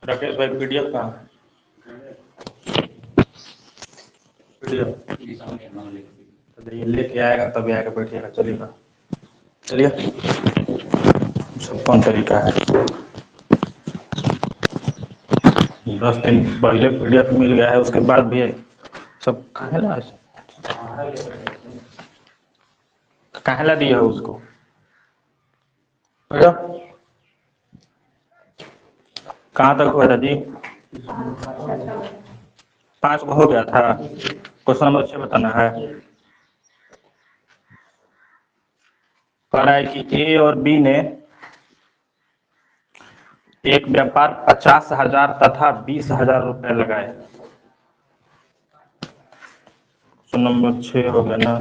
राकेश भाई पीडीएफ कहाँ है? पीडीएफ ये लेके आएगा तभी आएगा, बैठिएगा, चलिएगा, चलिए। सब कौन तरीका है? 10 दिन पहले पीडीएफ मिल गया है, उसके बाद भी सब काहेला दिया है उसको? कहाँ तक हुआ था जी? 5 को हो गया था। क्वेश्चन नंबर 6 बताना है। कह रहा है कि ए और बी ने एक व्यापार 50,000 तथा 20,000 रुपए लगाए। क्वेश्चन नंबर 6 हो गया ना?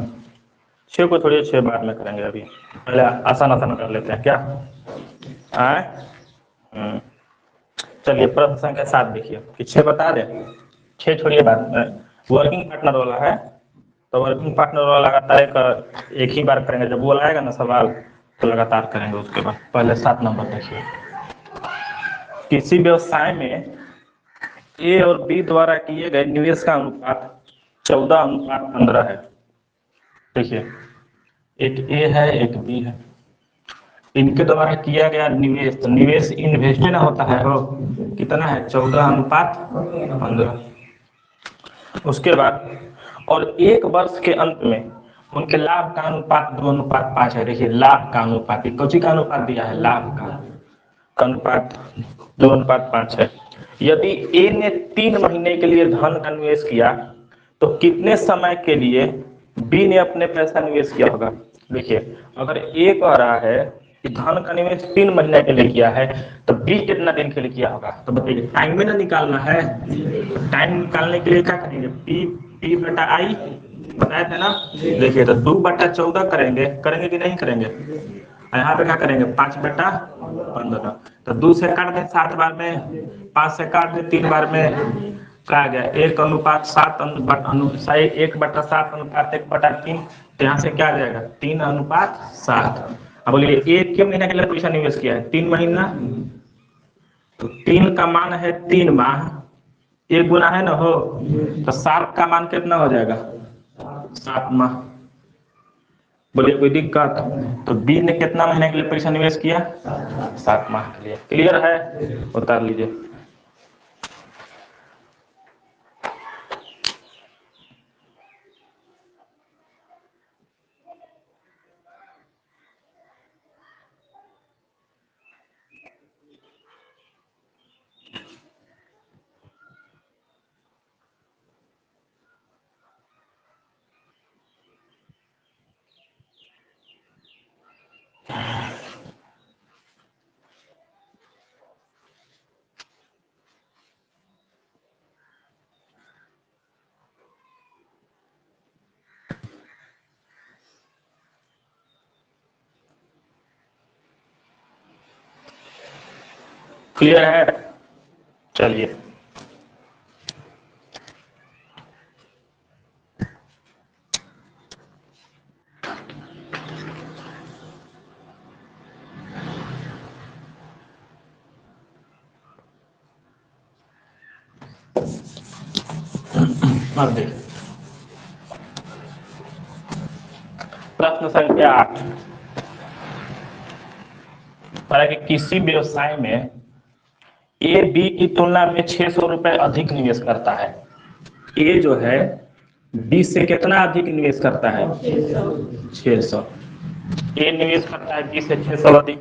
6 को थोड़ी 6 बाद में करेंगे, अभी पहले आसान आसान कर लेते हैं क्या? आए चलिए, प्रश्न संख्या 7 देखिए कि 6 बता दें। 6 छोड़िए बात में, वर्किंग पार्टनर वाला है तो वर्किंग पार्टनर वाला लगातार एक ही बार करेंगे, जब वो आएगा ना सवाल तो लगातार करेंगे। उसके बाद पहले 7 नंबर देखिए, किसी व्यवसाय में ए और बी द्वारा किए गए निवेश का अनुपात 14:15 है। देखिए, एक ए है एक बी है, इनके द्वारा किया गया निवेश, तो निवेश इन्वेस्ट ना होता है, हो कितना है? 14:15। उसके बाद और 1 वर्ष के अंत में उनके लाभ का अनुपात 2:5 है। देखिए, लाभ का अनुपात, कौची का अनुपात दिया है? लाभ का अनुपात 2:5 है। यदि ए ने 3 महीने के लिए धन का निवेश किया तो कितने समय के लिए बी ने अपने पैसा निवेश किया होगा? देखिए, अगर ए कह रहा है कि धन का निवेश 3 महीने के लिए किया है तो बी कितना दिन के लिए किया होगा? तो बताइए, टाइम में ना निकालना है। टाइम निकालने के लिए क्या करेंगे? पी बटा आई बताए थे ना। देखिए, तो 2/14 करेंगे कि नहीं करेंगे? यहाँ पे क्या करेंगे? 5/15। तो 2 से काट दें 7 बार में, 5 से काट दें 3 बार में, क्या आ गया? 1:7 1/7 अनुपात 1/3। तो यहाँ से क्या आ जाएगा? 3:7। अब बोलिए, एक के महीने के लिए पैसा निवेश किया है 3 महीना, तो 3 का मान है 3 माह, 1 गुना है ना, हो तो 7 का मान कितना हो जाएगा? 7 माह। बोलिए कोई दिक्कत? तो बी ने कितना महीने के लिए पैसा निवेश किया? 7 माह के लिए। क्लियर है? उतार लीजिए। क्लियर है? चलिए, अब देखिए प्रश्न संख्या 8 है कि किसी व्यवसाय में ए बी की तुलना में 600 रुपए अधिक निवेश करता है। ए जो है बी से कितना अधिक निवेश करता है? 600। ए निवेश करता है बी से 600 अधिक,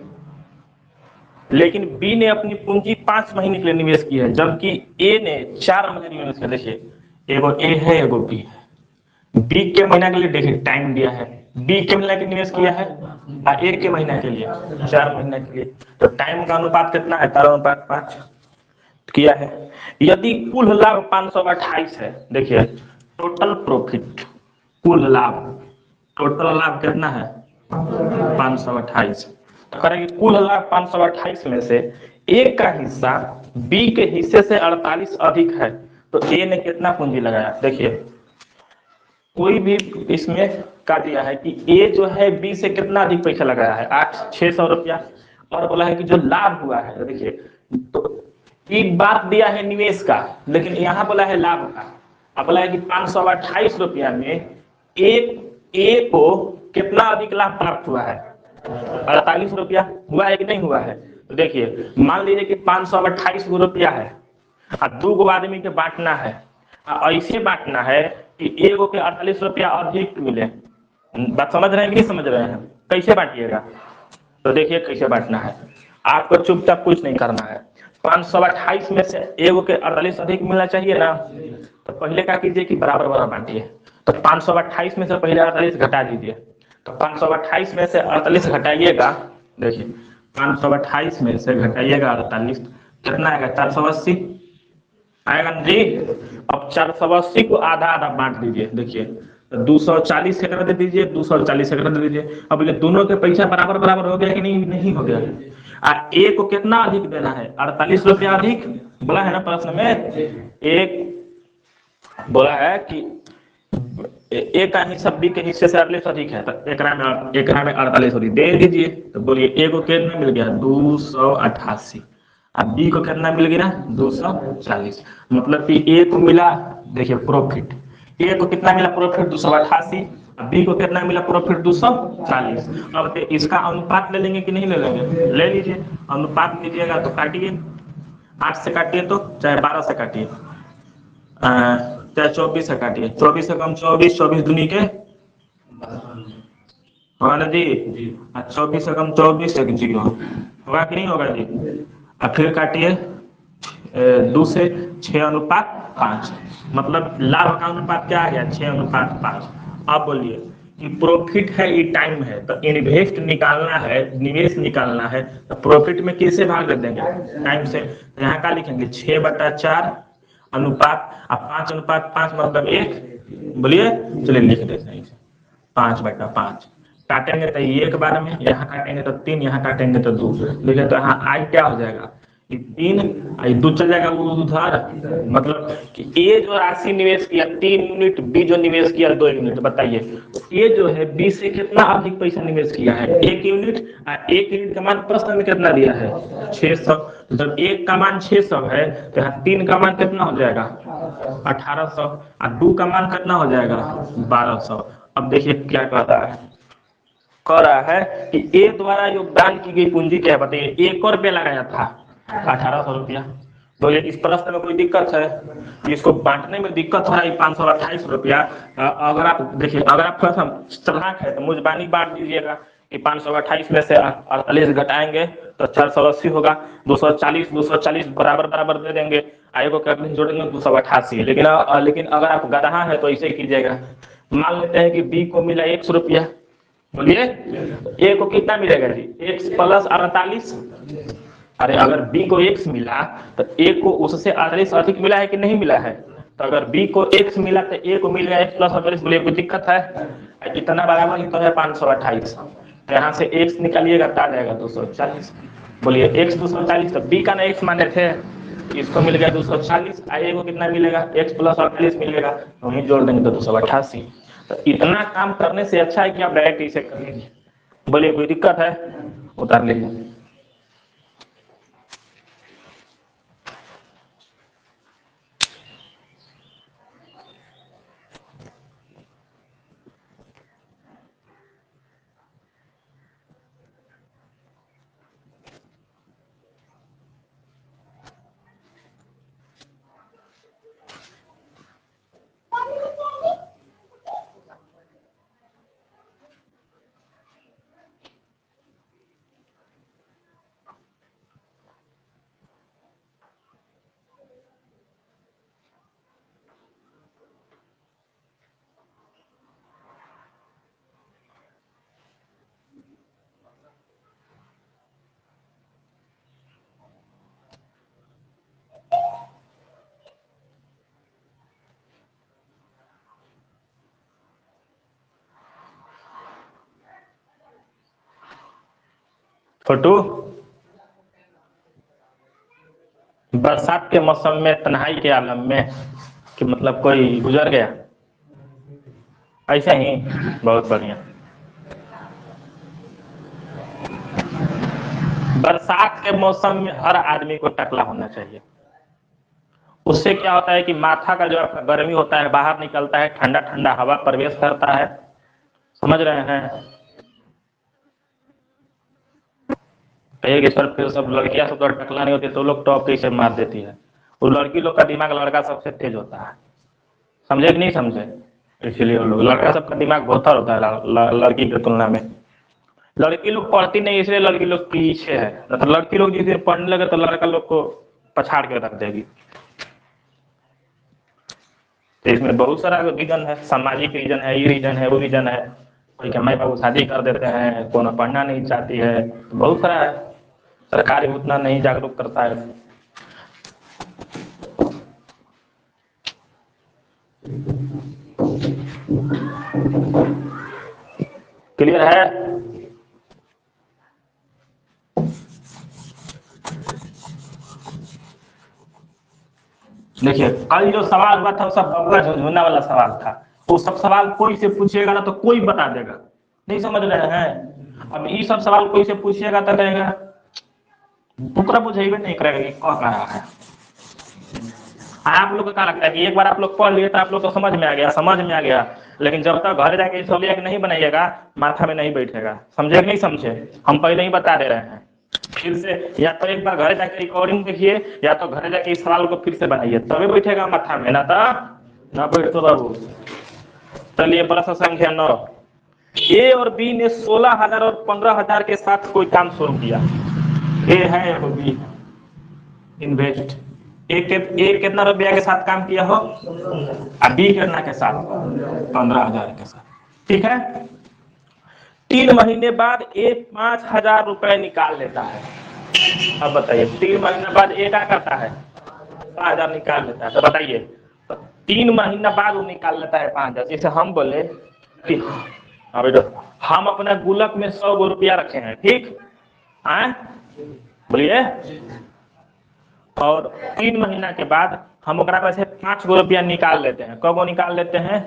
लेकिन बी ने अपनी पूंजी 5 महीने के लिए निवेश की है, जबकि ए ने 4 महीने निवेश किया। देखिए, एगो ए है एगो बी है। बी के महीना के लिए देखिए टाइम दिया है, बी के महीना के निवेश किया है और ए के महीना के लिए 4 महीने के लिए, तो टाइम का अनुपात कितना है? 4:5 किया है। यदि कुल लाभ 528 है, देखिए टोटल प्रॉफिट, कुल लाभ, टोटल लाभ कितना है? 528। तो करेंगे कुल लाभ 528 में से ए का हिस्सा बी के हिस्से से 48 अधिक है, तो ए ने कितना पूंजी लगाया? देखिए, कोई भी इसमें का दिया है कि ए जो है बी से कितना अधिक पैसा लगाया है? 600 रुपया। और बोला है कि जो लाभ हुआ है, देखिए तो कि बात दिया है निवेश का, लेकिन यहाँ बोला है लाभ का। अब बोला है कि 528 रुपया में एक ए को कितना अधिक लाभ प्राप्त हुआ है, 48 रुपया हुआ है कि नहीं हुआ है। तो देखिए मान लीजिए कि 528 रुपया है और 2 आदमी के बांटना है, ऐसे बांटना है कि एगो के 48 रुपया अधिक मिले। बात समझ रहे हैं कि नहीं समझ रहे हैं? कैसे बांटिएगा, तो देखिए कैसे बांटना है। आपको चुपचाप कुछ नहीं करना है। 528 में से एगो के 48 अधिक मिलना चाहिए ना, तो पहले क्या कीजिए कि बराबर बराबर बांटिए। तो 528 में से पहले 48 घटा दीजिए। तो 528 में से 48 घटाइएगा, देखिए 528 में से घटाइएगा 48, कितना आएगा 480 आएगा ना जी। अब 480 को आधा आधा बांट दीजिए। देखिए 240 सेकंड दे दीजिए, 240 सेकंड दे दीजिए। अब ये दोनों के पैसा बराबर बराबर हो गया कि नहीं, नहीं हो गया। ए को कितना अधिक देना है, 48 रुपया अधिक बोला है ना प्रश्न में। एक बोला है कि ए का हिस्सा बी के हिस्से से 48 अधिक है, तो एकरा में 48 दे दीजिए। तो बोलिए ए को कितना मिल गया 288, अब बी को कितना मिल गया 240। मतलब कि ए को मिला, देखिए प्रॉफिट, ए को कितना मिला प्रॉफिट 288, बी को कितना मिला प्रॉफिट 240। अब इसका अनुपात ले लेंगे कि नहीं ले लेंगे, ले लीजिए। अनुपात लीजिएगा तो काटिए, 8 से काटिए तो चाहे 12 से काटिए, चाहे 24 से काटिए। 24 से कम 24, 24 दूनी के होगा ना जी। 24 से कम 24, एक जीरो होगा कि नहीं होगा जी। अब फिर काटिए 2 से 6 अनुपात 5, मतलब लाभ का अनुपात क्या आ गया 6 अनुपात 5। अब बोलिए कि प्रॉफिट है, ये टाइम है, तो इन्वेस्ट निकालना है, निवेश निकालना है, तो प्रॉफिट में किससे भाग कर देंगे, टाइम से। तो यहाँ क्या लिखेंगे 6/4 अनुपात 5/5 मतलब 1। बोलिए चलिए लिख देते हैं 5/5। काटेंगे तो 1 बार में, यहाँ काटेंगे तो 3, यहाँ काटेंगे तो 2। देखिए तो यहाँ आई क्या हो जाएगा 3, 2 चल जाएगा उधर। मतलब कि ए जो राशि निवेश किया 3 यूनिट, बी जो निवेश किया 2 यूनिट। बताइए ए जो है बी से कितना अधिक पैसा निवेश किया है 1 यूनिट, और 1 यूनिट का मान प्रश्न में कितना दिया है 600। जब 1 का मान 600 है तो यहाँ 3 का मान कितना हो जाएगा 1800, और 2 का मान कितना हो जाएगा 1200। अब देखिए क्या कहता है, कह रहा है कि ए द्वारा योगदान की गई पूंजी क्या है, बताइए 1 रुपया लगाया था 1800 रुपया। तो ये इस प्रश्न में कोई दिक्कत है, इसको बांटने में दिक्कत है 528 रुपया। अगर आप देखिए, अगर आप थोड़ा सा चालाक है तो मुजबानी बांट दीजिएगा कि 528 में से 48 घटाएंगे तो 480 होगा, 240 बराबर बराबर दे देंगे, आगे को कैलकुलेशन जोड़ेंगे 288। लेकिन अगर आप गधा है तो ऐसे ही कीजिएगा। मान लेते हैं कि बी को मिला 100 रुपया, बोलिए ए को कितना मिलेगा जी x + 48। अरे अगर b को x मिला तो a को उससे 48 अधिक मिला है कि नहीं मिला है। तो अगर b को x मिला तो a को मिल गया x + 48। बोलिए कोई दिक्कत है, इतना बराबर ही तो है 528। तो यहाँ से x निकालिएगा तो आ जाएगा 240। बोलिए x 240, तो b का ना x माने थे, इसको मिल गया 240, a को कितना मिलेगा x + 48 मिलेगा, वहीं जोड़ देंगे तो 288। तो इतना काम करने से अच्छा है कि आप डायरेक्ट इसे कर लीजिए। बोलिए कोई दिक्कत है, उतार लीजिए। फोटो बरसात के मौसम में तन्हाई के आलम में, कि मतलब कोई गुजर गया, ऐसे ही। बहुत बढ़िया। बरसात के मौसम में हर आदमी को टकला होना चाहिए। उससे क्या होता है कि माथा का जो आपका गर्मी होता है बाहर निकलता है, ठंडा ठंडा हवा प्रवेश करता है। समझ रहे हैं? कहिए कि सर फिर सब लड़कियां सब तो टकला नहीं होती तो लोग टॉप कैसे मार देती है। वो लड़की लोग का दिमाग लड़का सबसे तेज होता है, समझे कि नहीं समझे? इसलिए लोग लड़का सबका दिमाग बहुत होता है लड़की की तुलना में। लड़की लोग पढ़ती नहीं इसलिए लड़की लोग पीछे है, तो लड़की लोग जिस दिन पढ़ने लगे तो लड़का लोग को पछाड़ के रख देगी। तो इसमें बहुत सारा रीजन है, सामाजिक रीजन है, ये रीजन है, वो रीजन है। कोई के माई बाबू शादी कर देते हैं, कौन पढ़ना नहीं चाहती है, तो बहुत सारा है। सरकार उतना नहीं जागरूक करता है। क्लियर है? देखिए कल जो सवाल हुआ था वो सब बबुआ झुनझुना वाला सवाल था। वो सब सवाल कोई से पूछिएगा ना तो कोई बता देगा। नहीं समझ रहे हैं? अब ये सब सवाल कोई से पूछिएगा तो कहेगा पूरा बुझेबे नहीं करेगा कि कह रहा है। आप लोग को क्या लगता है कि एक बार आप लोग पढ़ लिए तो आप लोग को समझ में आ गया, समझ में आ गया, लेकिन जब तक घर जाके सोलिया नहीं बनाइएगा माथा में नहीं बैठेगा। समझे कि नहीं समझे? हम पहले ही बता दे रहे हैं। फिर से या तो एक बार घर जाके रिकॉर्डिंग देखिए या तो घर जाके इस सवाल को फिर से बनाइए, तभी बैठेगा माथा में, ना तो ना बैठो बाबू। चलिए प्रश्न संख्या 9। ए और बी ने 16,000 और 15,000 के साथ कोई काम शुरू किया। ए है और बी इन्वेस्ट। एक कितना रुपया के साथ काम किया हो और बी कितना के साथ? 15,000 के साथ। ठीक है। 3 महीने बाद ए 5,000 रुपए निकाल लेता है। अब बताइए 3 महीने बाद ए क्या करता है? 5,000 निकाल लेता है। तो बताइए तो 3 महीना बाद वो निकाल लेता है 5,000। जैसे हम बोले कि हम अपना गुल्लक में 100 रुपया रखे हैं, ठीक है, बोलिए, और 3 महीना के बाद हम ओकरा में से 5 रुपया निकाल लेते हैं। कब निकाल लेते हैं?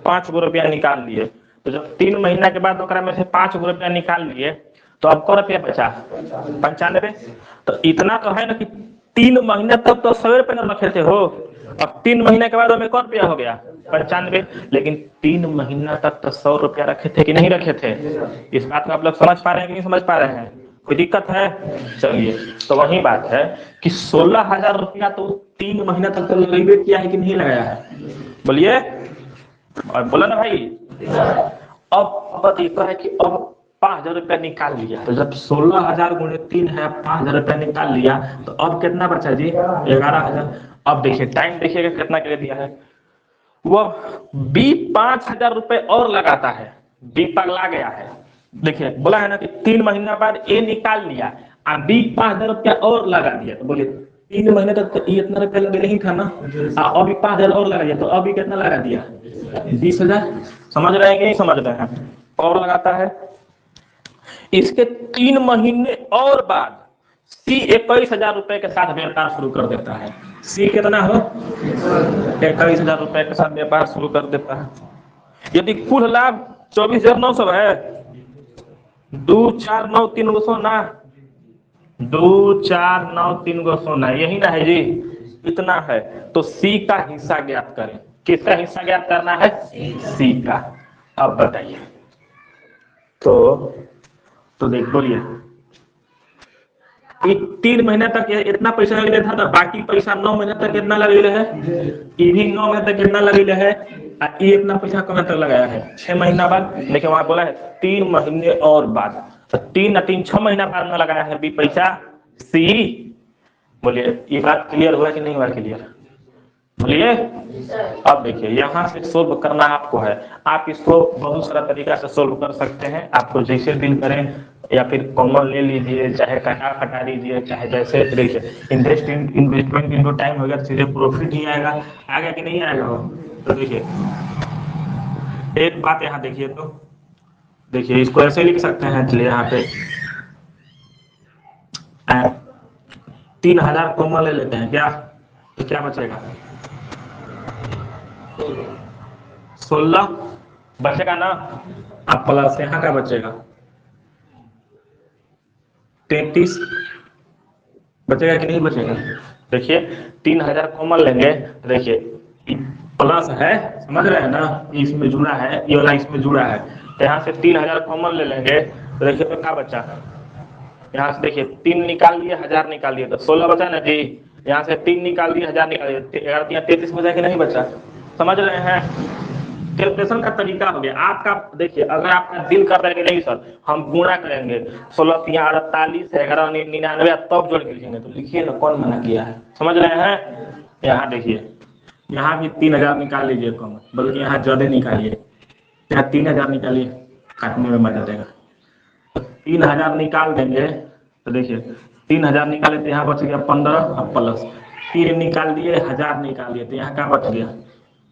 5 रुपया निकाल लिए। तो जब 3 महीना के बाद ओकरा में से 5 रुपया निकाल लिए तो अब क रुपया बचा? 95। तो इतना तो है ना कि 3 महीना तक तो 100 रुपये न रखे थे हो, अब 3 महीने के बाद हमें क रुपया हो गया? 95। लेकिन 3 महीना तक तो 100 रुपया रखे थे कि नहीं रखे थे? इस बात को आप लोग समझ पा रहे हैं कि नहीं समझ पा रहे हैं? कोई दिक्कत है? चलिए तो वही बात है कि 16,000 रुपया तो 3 महीना तक तो लगेबे किया है कि नहीं लगाया है? बोलिए, और बोला ना भाई। अब बताइए है कि अब 5,000 रुपया निकाल लिया, तो जब 16,000 गुणे 3 है, 5,000 रुपया निकाल लिया तो अब कितना बचा जी? 11,000। अब देखिए टाइम देखिएगा कितना के लिए दिया है। वह बी 5,000 रुपए और लगाता है। बी पगला गया है। देखिए बोला है ना कि 3 महीना बाद ए निकाल लिया और बी 5,000 रुपया और लगा दिया। तो बोलिए 3 महीने तक तो इतना रुपया लगे नहीं था ना, अभी 5,000 और लगा दिया तो अभी कितना लगा दिया? 20,000। समझ रहे हैं कि नहीं समझ रहे हैं? और लगाता है। इसके 3 महीने और बाद सी 21,000 रुपए के साथ व्यापार शुरू कर देता है। सी कितना हो? 21,000 रुपए के साथ व्यापार शुरू कर देता है। यदि कुल लाभ 24,900 है, 2,4,9,300 ना, 2,4,9,300 ना, यही ना है जी, इतना है। तो सी का हिस्सा ज्ञात करें। किसका हिस्सा ज्ञात करना है? सी का। अब बताइए तो देख बोलिए 3 महीने तक इतना पैसा लगे था तो बाकी पैसा 9 महीने तक कितना लगे है? ये भी 9 महीने तक कितना लगे है? ये इतना पैसा कब तक लगाया है? 6 महीना बाद। देखिए वहां बोला है 3 महीने और बाद, तो 3 6 महीना बाद में लगाया है बी पैसा सी। बोलिए ये बात क्लियर हुआ कि नहीं हुआ? क्लियर? बोलिए। अब देखिए यहाँ से सोल्व करना आपको है। आप इसको बहुत सारा तरीका से सोल्व कर सकते हैं, आपको जैसे दिल करें, या फिर कॉमन ले लीजिए, चाहे कटा फटा लीजिए, चाहे जैसे। देखिए इन्वेस्टमेंट इनटू टाइम हो गया, सीधे प्रॉफिट ही आएगा। आएगा कि नहीं आएगा? तो देखिए एक बात यहाँ देखिए, तो देखिए इसको ऐसे लिख सकते हैं। चलिए यहाँ पे 3,000 कॉमन ले लेते हैं क्या? तो क्या बचेगा? 16 बचेगा ना। अब प्लस यहाँ का बचेगा 33 बचेगा कि नहीं बचेगा? देखिए 3000 कॉमन लेंगे तो देखिए प्लस है, समझ रहे हैं ना, इसमें जुड़ा है, ये वाला इसमें जुड़ा है, तो यहाँ से 3000 कॉमन ले लेंगे तो देखिए तो क्या बचा, यहाँ से देखिए 3 निकाल लिए, 1000 निकाल लिए तो 16 बचा ना जी। यहाँ से 3 निकाल दिए, 1000 निकाल दिए, 11 33 बचा कि नहीं बचा, समझ रहे हैं। कैलकुलेशन का तरीका हो गया आपका। देखिए अगर आपका दिल कर रहा है कि नहीं सर हम गुणा करेंगे, 16 या 48 11 99 तब जोड़ के लिखेंगे, तो लिखिए ना, कौन मना किया है, समझ रहे हैं। यहाँ देखिए यहाँ भी 3000 निकाल लीजिए कम, बल्कि यहाँ ज्यादा निकालिए, यहाँ 3000 निकालिए, काटने में मजा देगा। 3000 निकाल देंगे तो देखिए 3000 निकाले तो यहाँ बच गया 15 और प्लस 3 निकाल दिए, 1000 निकाल दिए तो यहाँ क्या बच गया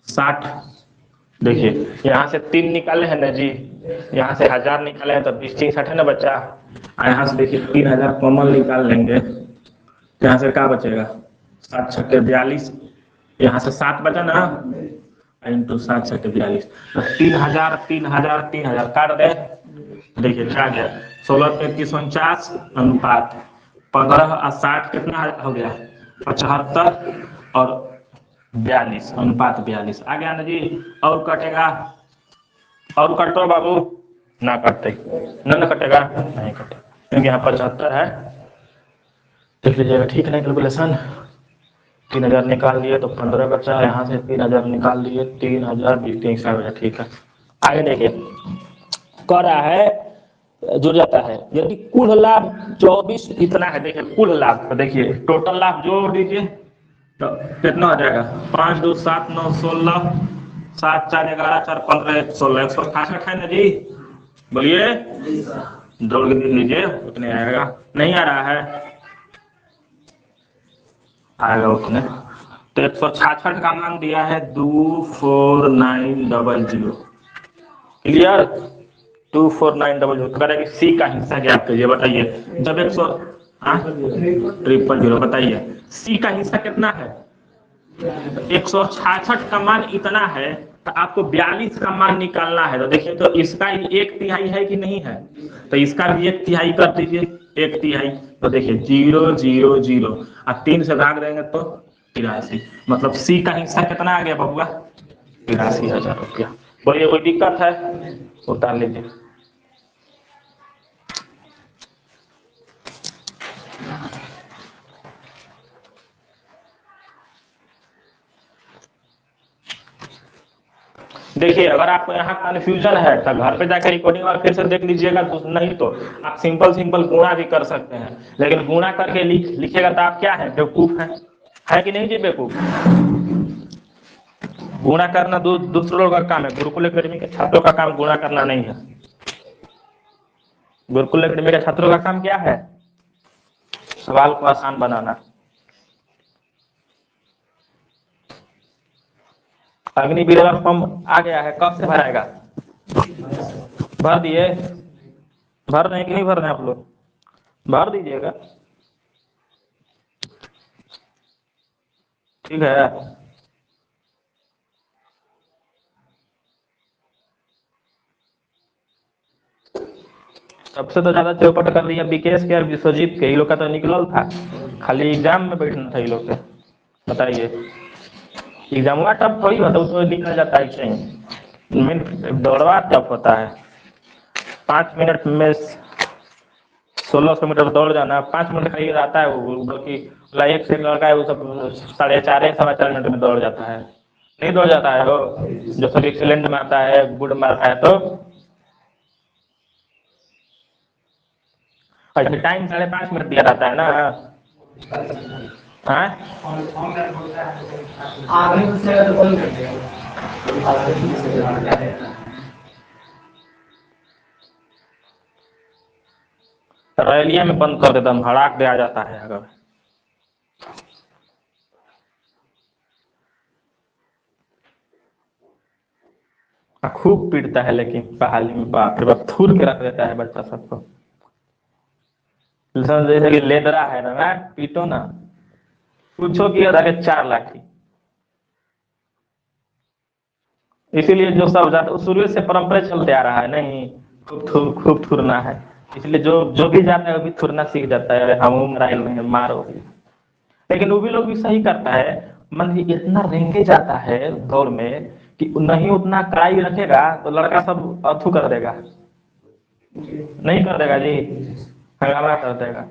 60। देखिए यहाँ से 3 निकाले हैं ना जी, यहाँ से 1000 निकाले हैं तो 20 3 60 है ना बच्चा। यहाँ से देखिए 3000 कॉमन निकाल लेंगे, यहाँ से क्या बचेगा 7 छक्के 42, यहाँ से 7 बचा ना, इंटू 7 छक्के 42, तो 3000 3000 3000 काट दे, देखिए क्या गया 16 33 49 अनुपात 15 और 60 कितना हो गया 75 और 42 अनुपात 42 आ गया ना जी। और कटेगा, और कटो बाबू, ना कटे ना कटेगा, नहीं कटे क्योंकि यहाँ 75 है, देख लीजिएगा ठीक है कैलकुलेशन। 3000 निकाल लिए तो 15 बचा, यहाँ से 3000 निकाल लिए 3000 20 बचा, ठीक है। आगे देखिए कह रहा है जुड़ जाता है, यदि कुल लाभ 24 इतना है, देखिए कुल लाभ तो देखिए टोटल लाभ जोड़ दीजिए तो कितना हो जाएगा 5 2 7 9 16 7 4 11 4 15 16 168 है ना जी, बोलिए जोड़ के देख लीजिए उतने आएगा, नहीं आ रहा है, आएगा उतने। तो 166 का मान दिया है 24900, क्लियर 24900। तो कह सी का हिस्सा ज्ञात करिए, बताइए जब 100 बताइए सी का हिस्सा कितना है, 166 का मान इतना है तो आपको 42 का मान निकालना है, तो देखिए तो इसका 1/3 है कि नहीं है, तो इसका भी 1/3 कर दीजिए, 1/3 तो देखिए 0 0 0 और 3 से भाग देंगे तो 83, मतलब सी का हिस्सा कितना आ गया बबुआ 83,000 रुपया। बोलिए कोई दिक्कत है, उतार लीजिए। देखिए अगर आपको यहाँ कंफ्यूजन है तो घर पे जाकर रिकॉर्डिंग और फिर से देख लीजिएगा, नहीं तो आप सिंपल गुणा भी कर सकते हैं, लेकिन गुणा करके लिखिएगा तो आप क्या है बेवकूफ है कि नहीं जी बेवकूफ। गुणा करना दूसरों लोगों का काम है, गुरुकुल एकेडमी के छात्रों का काम गुणा करना नहीं है। गुरुकुल एकेडमी के छात्रों का काम क्या है, सवाल को आसान बनाना। अग्निवीर फॉर्म आ गया है, कब से भराएगा, भर दिए, भर रहे हैं कि नहीं भर रहे हैं आप लोग, भर दीजिएगा ठीक है। सबसे तो ज्यादा चौपट कर दिया विकेश के और विश्वजीत के, ये लोग का तो निकलल था, खाली एग्जाम में बैठना था ये लोग के। बताइए एग्जाम हुआ टफ थोड़ी होता, उसमें निकल जाता है कहीं, दौड़वा टफ होता है। 5 मिनट में 1600 मीटर दौड़ जाना, 5 मिनट का ही रहता है वो, बल्कि एक से लड़का है वो सब 4.5 4.25 मिनट में दौड़ जाता है, नहीं दौड़ जाता है वो, जो सब एक्सीलेंट में आता है गुड में आता है तो टाइम 5.5 मिनट दिया रहता है ना। रैलिया में बंद कर देता, हड़ाक दे आ जाता है अगर। खूब पीटता है लेकिन बहाली में, बाप रे बाप थूर के रख देता है बच्चा सबको, जैसे कि लेदरा है ना, पीटो ना, पूछो कि 4 लाठी। इसीलिए जो सब जाता शुरू से परंपरा चलते आ रहा है, नहीं खूब थूरना है, इसलिए जो भी जाता है वो भी थूरना सीख जाता है, हम मराइल में मारो। लेकिन वो भी लोग भी सही करता है। मान लीजिए इतना रेंगे जाता है दौड़ में कि नहीं उतना कड़ाई रखेगा तो लड़का सब अथू कर देगा, नहीं कर देगा जी, हंगामा कर देगा।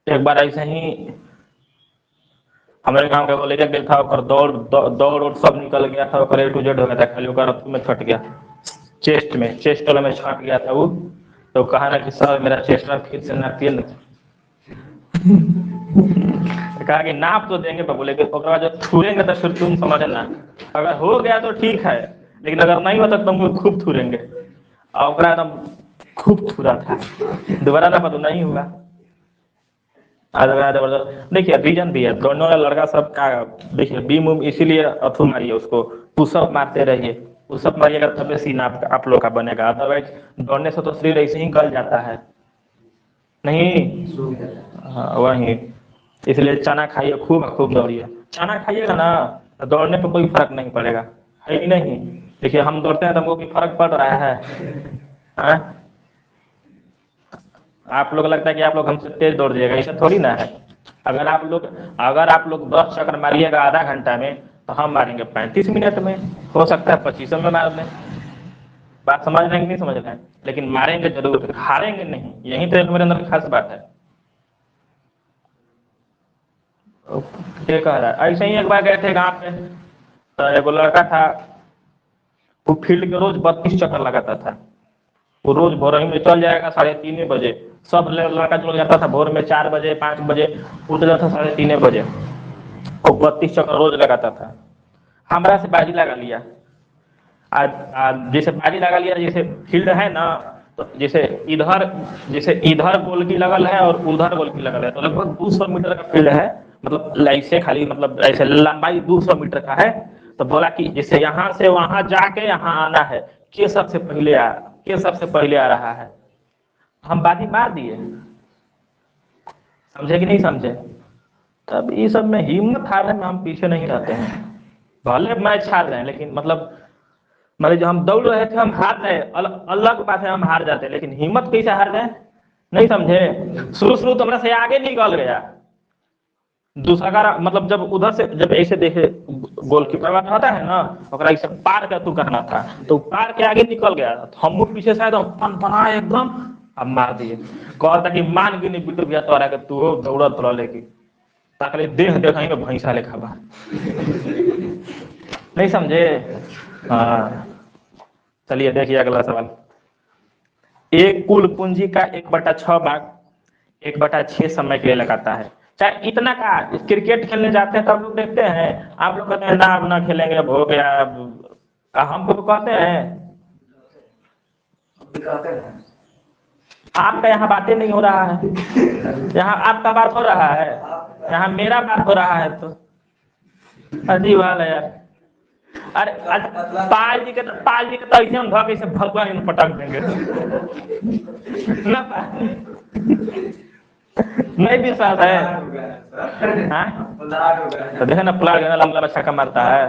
एक बार ऐसे ही हमारे गांव के कॉलेज गेल था, दौड़ और सब निकल गया था, ए टू जेड हो गया था, खाली अथू में छट गया, चेस्ट वाला में छट गया था वो। तो कहा ना कि सर मेरा चेस्ट फिर से नापिए न। कहा कि नाप तो देंगे बाबू, लेकिन जब छुएंगे तो फिर तुम समझना, अगर हो गया तो ठीक है, लेकिन अगर नहीं होता तो तुमको खूब छुएंगे। और एकदम खूब छुरा था, दोबारा ना पता नहीं हुआ। जबरदस्त। देखिए रीजन भी है, दौड़ने वाला लड़का सब का देखिए बीम उम इसीलिए अथू मारिए उसको, पुशअप मारते रहिए, पुशअप मारिएगा तब सीना आप लोग का बनेगा, अदरवाइज दौड़ने से तो शरीर ऐसे ही गल जाता है नहीं। हाँ वही, इसलिए चना खाइए, खूब खूब दौड़िए। चना खाइएगा ना तो दौड़ने पर कोई फर्क नहीं पड़ेगा, है कि नहीं। देखिए हम दौड़ते हैं तो हमको भी फर्क पड़ रहा है। हाँ? आप लोग लगता है कि आप लोग हमसे तेज दौड़ जाएगा, ऐसा थोड़ी ना है। अगर आप लोग 10 चक्कर मारिएगा आधा घंटा में, तो हम मारेंगे 35 मिनट में, हो सकता है 25 में मार दें। बात समझ रहे हैं कि नहीं समझ रहे हैं, लेकिन मारेंगे जरूर, हारेंगे नहीं, यही तो मेरे अंदर खास बात है। ये कह रहा है ऐसे ही, एक बार गए थे गाँव पे, तो एगो लड़का था, वो फील्ड के रोज 32 चक्कर लगाता था। वो रोज भोर में चल जाएगा 3:30 बजे, सब लड़का चल जाता था भोर में 4 बजे 5 बजे, उठ जाता था 3:30 बजे, वो 32 चक्कर रोज लगाता था। हमारा से बाजी लगा लिया। आज जैसे बाजी लगा लिया, जैसे फील्ड है ना, तो जैसे इधर गोल की लगल है और उधर गोल की लगल है, तो लगभग 200 मीटर का फील्ड है, मतलब ऐसे खाली, मतलब ऐसे लंबाई 200 मीटर का है। तो बोला कि जैसे यहाँ से वहां जाके यहाँ आना है, के सबसे पहले आ के सबसे पहले आ रहा है। हम बाजी मार दिए, समझे कि नहीं समझे। तब ये सब में हिम्मत हारने में हम पीछे नहीं रहते हैं, भले मैच हार रहे हैं, लेकिन मतलब जो हम दौड़ रहे थे हम हार रहे, अलग बात है हम हार जाते हैं, लेकिन हिम्मत कैसे हार गए नहीं समझे। शुरू शुरू तो हमरा से आगे निकल गया, दूसरा का मतलब जब उधर से जब ऐसे देखे गोलकीपर वाला होता है ना, ओकरा ऐसे पार कर तू करना था, तो पार के आगे निकल गया, तो हम पीछे से एकदम पनपना एकदम, अब मार दिए। कहता कि मान के नहीं बिटू भैया तोरा के तू दौड़त रह की, ताकि देह देखेंगे भैंसा लेखा बा। नहीं समझे। हाँ चलिए देखिए अगला सवाल। एक कुल पूंजी का 1/6 भाग 1/6 समय के लिए लगाता है। चाहे इतना का क्रिकेट खेलने जाते हैं तब लोग देखते हैं, आप लोग कहते हैं ना अब ना खेलेंगे, अब हो गया, हम लोग कहते हैं। आपका यहाँ बातें नहीं हो रहा है, यहाँ आपका बात हो रहा है, यहाँ मेरा बात हो रहा है, तो अजीब हाल है यार। अरे पाल जी के तो ऐसे हम धोखे से भगवान पटक देंगे ना, नहीं विश्वास है। हाँ? तो देखे ना प्लाट लंबा लंबा छक्का मारता है,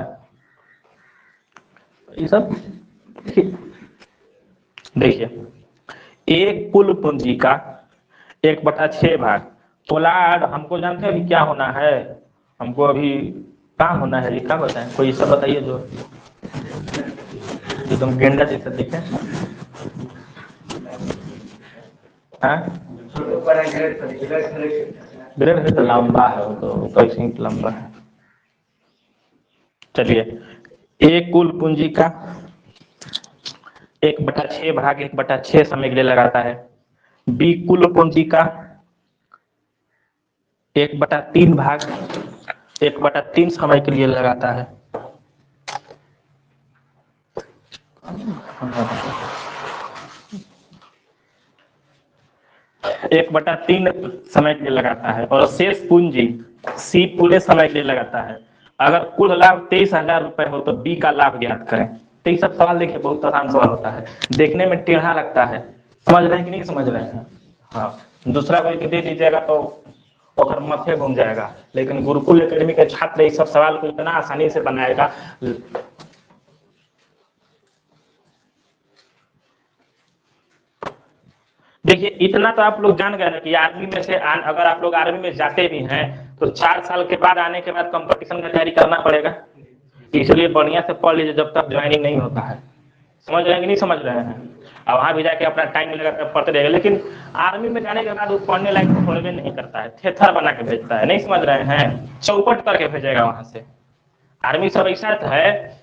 ये सब। देखिए एक कुल पूंजी का 1/6 भाग, पोलार्ड हमको जानते हैं अभी क्या होना है, हमको अभी काम होना है, क्या बताएं, कोई सब बताइए जो तुम गेंडा जैसा दिखे। ग्रेड तो लंबा है, वो तो ऐसे ही लंबा है। चलिए एक कुल पूंजी का 1/6 भाग 1/6 समय के लिए लगाता है। बी कुल पूंजी का 1/3 भाग 1/3 समय के लिए लगाता है। 1/3 समय के लिए लगाता है, और शेष पूंजी सी पूरे समय के लिए लगाता है। अगर कुल लाभ 23,000 रुपए हो तो बी का लाभ ज्ञात करें। तो ये सब सवाल देखिए बहुत आसान सवाल होता है, देखने में टेढ़ा लगता है, समझ रहे हैं कि नहीं समझ रहे हैं। हाँ दूसरा कोई दे दीजिएगा तो और मथे घूम जाएगा। लेकिन गुरुकुल एकेडमी के छात्र इस सब सवाल को इतना आसानी से बनाएगा। देखिए इतना तो आप लोग जान गए ना कि आर्मी में से अगर आप लोग आर्मी में जाते भी हैं तो 4 साल के बाद आने के बाद कंपटीशन का तैयारी करना पड़ेगा। इसलिए बढ़िया से पढ़ लीजिए जब तक ज्वाइनिंग नहीं होता है। समझ रहे हैं कि नहीं समझ रहे हैं? और वहां भी जाके अपना टाइम मिलेगा तब पढ़ते रहेगा। लेकिन आर्मी में जाने के बाद वो पढ़ने लायक तो पढ़वे नहीं करता है, थेथर बना के भेजता है। नहीं समझ रहे हैं? चौपट करके भेजेगा वहां से। आर्मी सब ऐसा है,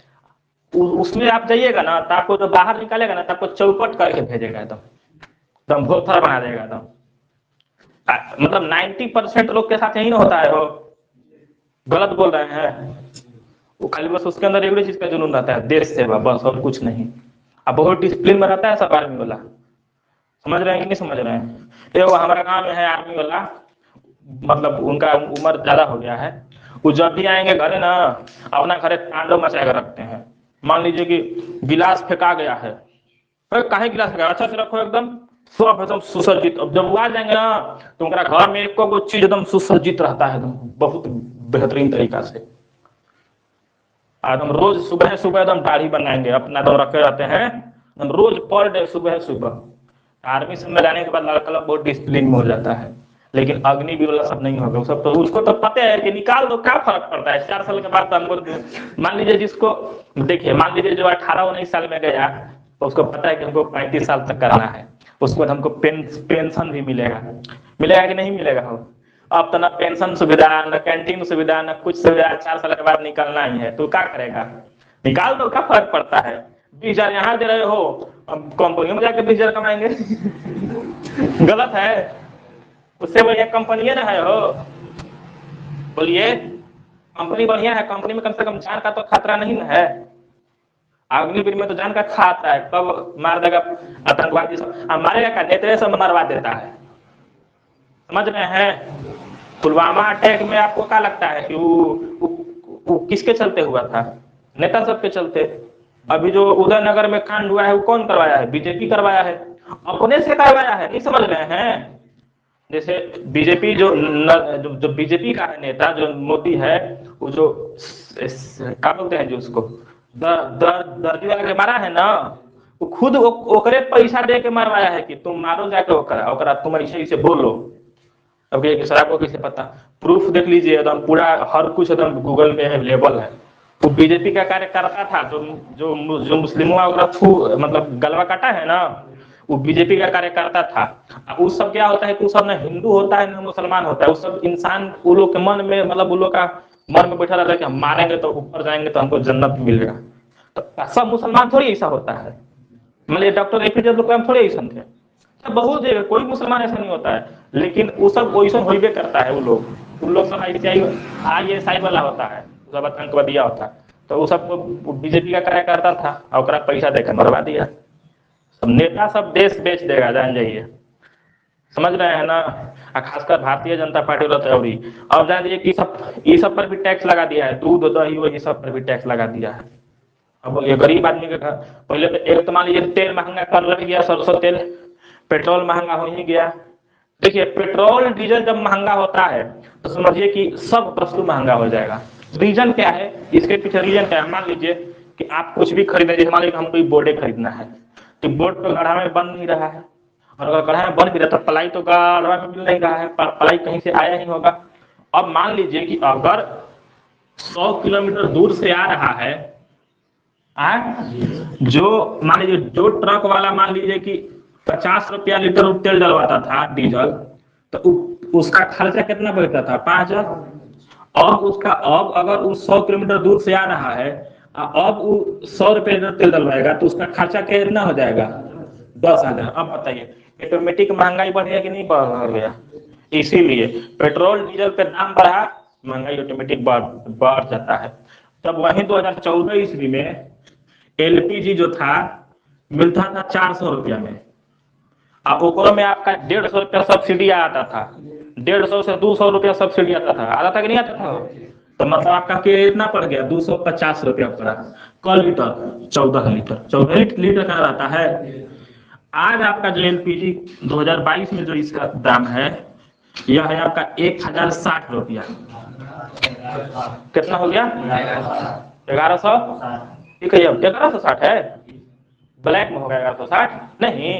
उसमें आप जाइएगा ना तो आपको जो बाहर निकालेगा ना तो आपको चौपट करके भेजेगा, एकदम भोथर बना देगा एकदम। मतलब 90% लोग के साथ यही ना होता है। वो गलत बोल रहे हैं, वो खाली बस उसके अंदर एक चीज का जुनून रहता है, देश सेवा, बस और कुछ नहीं। अब बहुत डिसिप्लिन में रहता है सब आर्मी वाला। समझ रहे हैं कि नहीं समझ रहे हैं? ये वो हमारा गांव में है आर्मी वाला, मतलब उनका उम्र ज्यादा हो गया है। वो जब भी आएंगे घरे ना अपना घरे तांडव मचाकर रखते हैं। मान लीजिए कि गिलास फेंका गया है, काहे गिलास फेंका, अच्छा से रखो एकदम सब एकदम सुसज्जित। अब जब वो आ जाएंगे ना तो उनका घर में एक को चीज एकदम सुसज्जित रहता है, एकदम बहुत बेहतरीन तरीका से। एकदम रोज सुबह सुबह एकदम दाढ़ी बनाएंगे अपना, तो रखे रहते हैं रोज पर डे सुबह सुबह। आर्मी सब में जाने के बाद लड़का लोग बहुत डिसिप्लिन में हो जाता है। लेकिन अग्निवीर वाला सब नहीं होगा, सब तो उसको तो पता है कि निकाल दो, क्या फर्क पड़ता है 4 साल के बाद। तो हमको मान लीजिए जिसको देखिए, मान लीजिए जो 18-19 साल में गया तो उसको पता है कि हमको 35 साल तक करना है, उसके बाद हमको पेंशन भी मिलेगा। मिलेगा कि नहीं मिलेगा? हो अब तो ना पेंशन सुविधा, न कैंटीन सुविधा, न कुछ सुविधा। 4 साल के बाद निकलना ही है तो क्या करेगा? निकाल दो, क्या फर्क पड़ता है? 20,000 यहाँ दे रहे हो, अब कंपनी में जाकर 20,000 कमाएंगे। गलत है? उससे बढ़िया कंपनी ना है। हो बोलिए, कंपनी बढ़िया है, कंपनी में कम से कम जान का तो खतरा नहीं ना है। अग्निवीर में तो जान का खाता है, कब मार देगा आतंकवादी सब, मारेगा का नेतरे सब मरवा देता है। समझ रहे हैं? पुलवामा अटैक में आपको क्या लगता है कि वो किसके चलते हुआ था? नेता सब के चलते। अभी जो उदयनगर में कांड हुआ है वो कौन करवाया है? बीजेपी करवाया है, अपने से करवाया है। नहीं समझ रहे हैं? जैसे बीजेपी जो बीजेपी का है नेता, जो मोदी है, वो जो क्या बोलते हैं जो उसको दर्जी वाला के मारा है ना, वो खुद ओकरे पैसा दे के मरवाया है कि तुम मारो जाके ओकरा तुम ऐसे बोलो। अब सर आपको कैसे पता? प्रूफ देख लीजिए, एकदम पूरा हर कुछ एकदम गूगल में अवेलेबल है। वो बीजेपी का कार्यकर्ता था, जो मुस्लिमों का मतलब गलवा काटा है ना, वो बीजेपी का कार्यकर्ता था। उस सब क्या होता है कि वो सब ना हिंदू होता है ना मुसलमान होता है। उस सब इंसान वो लोग के मन में, मतलब वो लोग का मन में बैठा रहता है कि हम मारेंगे तो ऊपर जाएंगे तो हमको जन्नत मिलेगा। तो सब मुसलमान थोड़ी ऐसा होता है। मतलब डॉक्टर एपीजे अब्दुल कलाम थोड़े ऐसा थे, बहुत जगह कोई मुसलमान ऐसा नहीं होता है। लेकिन वो सब वैसा होइबे करता है। उन लोग सब ISI वाला होता है, सब आतंकवादिया होता है। तो वो सब बीजेपी का कार्यकर्ता था और पैसा देकर मरवा दिया। सब नेता सब देश बेच देगा, जान जाइए। समझ रहे हैं ना? खासकर भारतीय जनता पार्टी रतौरी। अब जान जाइए कि ये सब पर भी टैक्स लगा दिया है, दूध दही ये सब पर भी टैक्स लगा दिया है। अब ये गरीब आदमी के घर पहले तो एक तो मान लीजिए तेल महंगा कर रह गया, सरसों तेल, पेट्रोल महंगा हो ही गया। देखिए पेट्रोल डीजल जब महंगा होता है तो समझिए कि सब वस्तु महंगा हो जाएगा। रीजन क्या है इसके पीछे? रीजन क्या है? मान लीजिए कि आप कुछ भी खरीदे, जैसे मान लीजिए हमको बोर्डे खरीदना है तो बोर्ड तो गढ़ा में बन नहीं रहा है, और अगर गढ़ा में बन भी रहा तो पलाई तो गढ़ा में मिल नहीं रहा है, पलाई कहीं से आया ही होगा। अब मान लीजिए कि अगर 100 किलोमीटर दूर से आ रहा है, जो मान लीजिए जो ट्रक वाला मान लीजिए कि 50 रुपया लीटर तेल डलवाता था डीजल, तो उसका खर्चा कितना बढ़ता था? 5,000। अब अगर वो 100 किलोमीटर दूर से आ रहा है, अब वो 100 रुपये तेल डलवाएगा तो उसका खर्चा कितना हो जाएगा? 10,000। अब बताइए ऑटोमेटिक महंगाई बढ़ गया कि नहीं बढ़ गया? इसीलिए पेट्रोल डीजल पे दाम बढ़ा, महंगाई ऑटोमेटिक बढ़ जाता है। तब वहीं 2014 ईस्वी में LPG जो था मिलता था 400 रुपया में, और में आपका 150 रुपया सब्सिडी आता था। 150 से 200 रुपया सब्सिडी आता था कि नहीं आता था? तो मतलब आपका कितना पड़ गया? 250 रुपया पड़ा। क लीटर? 14 लीटर का रहता है। आज आपका जो LPG 2022 में जो इसका दाम है यह है आपका 1060 रुपया। कितना हो गया? 1100। ठीक है, अब 1160 है, ब्लैक में होगा 1160 नहीं।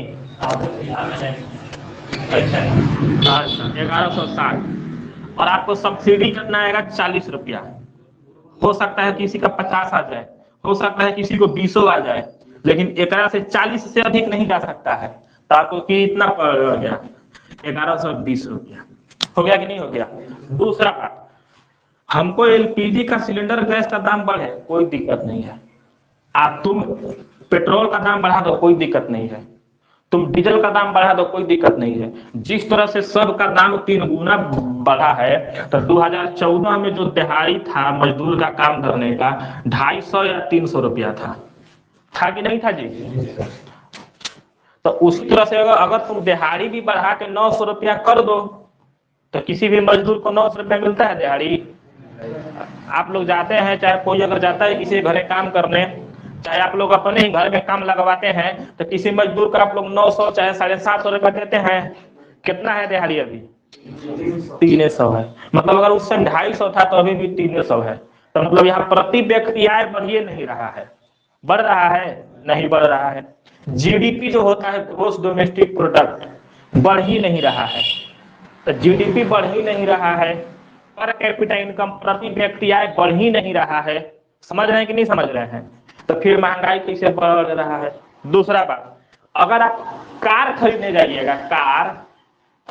अच्छा 1160। और आपको सब्सिडी कितना आएगा? 40 रुपया। हो सकता है किसी का 50 आ जाए, हो सकता है किसी को 20 आ जाए, लेकिन 11 से 40 से अधिक नहीं जा सकता है। तो आपको कितना पड़ गया? 1120 रुपया। हो गया कि नहीं हो गया? दूसरा बात, हमको एलपीजी का सिलेंडर गैस का दाम बढ़े, कोई दिक्कत नहीं है। तुम पेट्रोल का दाम बढ़ा दो, कोई दिक्कत नहीं है। तुम डीजल का दाम बढ़ा दो, कोई दिक्कत नहीं है। जिस तरह से सब का दाम 3 गुना बढ़ा है, तो 2014 में जो दिहाड़ी था मजदूर का काम करने का 250 या 300 रुपया था कि नहीं था जी? तो उसी तरह से अगर तुम दिहाड़ी भी बढ़ा के 900 रुपया कर दो, तो किसी भी मजदूर को 900 रुपया मिलता है दिहाड़ी? आप लोग जाते हैं, चाहे कोई अगर जाता है किसी घरे काम करने, चाहे आप लोग अपने ही घर में काम लगवाते हैं, तो किसी मजदूर का आप लोग 900 चाहे 750 रुपया देते हैं। कितना है दिहाड़ी अभी? 300 है। मतलब अगर उस समय 250 था तो अभी भी 300 है। तो मतलब यहाँ प्रति व्यक्ति आय बढ़िए नहीं रहा है। बढ़ रहा है? नहीं बढ़ रहा है। जीडीपी जो होता है, ग्रोस डोमेस्टिक प्रोडक्ट, बढ़ ही नहीं रहा है। तो जीडीपी बढ़ ही नहीं रहा है, पर कैपिटा इनकम प्रति व्यक्ति आय बढ़ ही नहीं रहा है। समझ रहे हैं कि नहीं समझ रहे हैं? तो फिर महंगाई कैसे बढ़ रहा है? दूसरा बात, अगर आप कार खरीदने जाइएगा, कार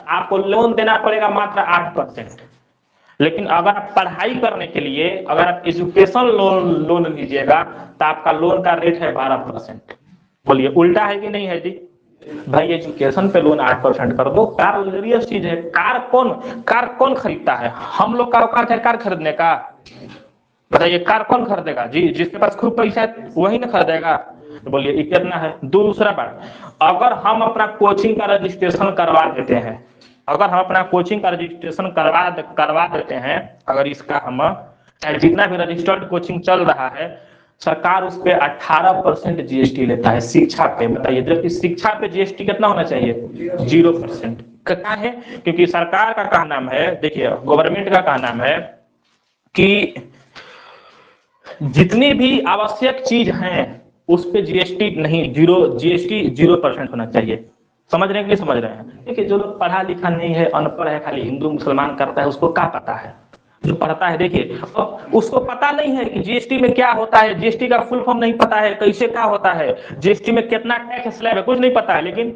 आपको लोन देना पड़ेगा मात्र 8%। लेकिन अगर आप पढ़ाई करने के लिए, अगर आप एजुकेशन लोन लीजिएगा, तो आपका लोन का रेट है 12%। बोलिए उल्टा है कि नहीं है जी? भाई एजुकेशन पे लोन 8% कर दो। कार लग्जरियस चीज है। कार कौन खरीदता है? हम लोग का औकात है कार खरीदने का? बताइए, कार कौन खरीदेगा जी? जिसके पास खूब पैसा है वही ना खरीदेगा। तो बोलिए ये कितना है? दूसरा बात, अगर हम अपना कोचिंग का रजिस्ट्रेशन करवा देते हैं, अगर हम अपना कोचिंग का रजिस्ट्रेशन करवा देते हैं, अगर इसका हम चाहे जितना भी रजिस्टर्ड कोचिंग चल रहा है, सरकार उस पे 18% जीएसटी लेता है शिक्षा पे। बताइए, जबकि शिक्षा पे जीएसटी कितना होना चाहिए? 0%। क्या है? क्योंकि सरकार का क्या नाम है, देखिए गवर्नमेंट का क्या नाम है कि जितनी भी आवश्यक चीज है उस पे जीएसटी नहीं, जीएसटी 0% होना चाहिए। समझ रहे हैं कि नहीं समझ रहे हैं? देखिए, जो लोग पढ़ा लिखा नहीं है, अनपढ़ है, खाली हिंदू मुसलमान करता है, उसको क्या पता है? जो पढ़ता है, देखिए उसको पता नहीं है कि जीएसटी में क्या होता है, जीएसटी का फुल फॉर्म नहीं पता है, कैसे क्या होता है, जीएसटी में कितना टैक्स स्लैब है, कुछ नहीं पता है। लेकिन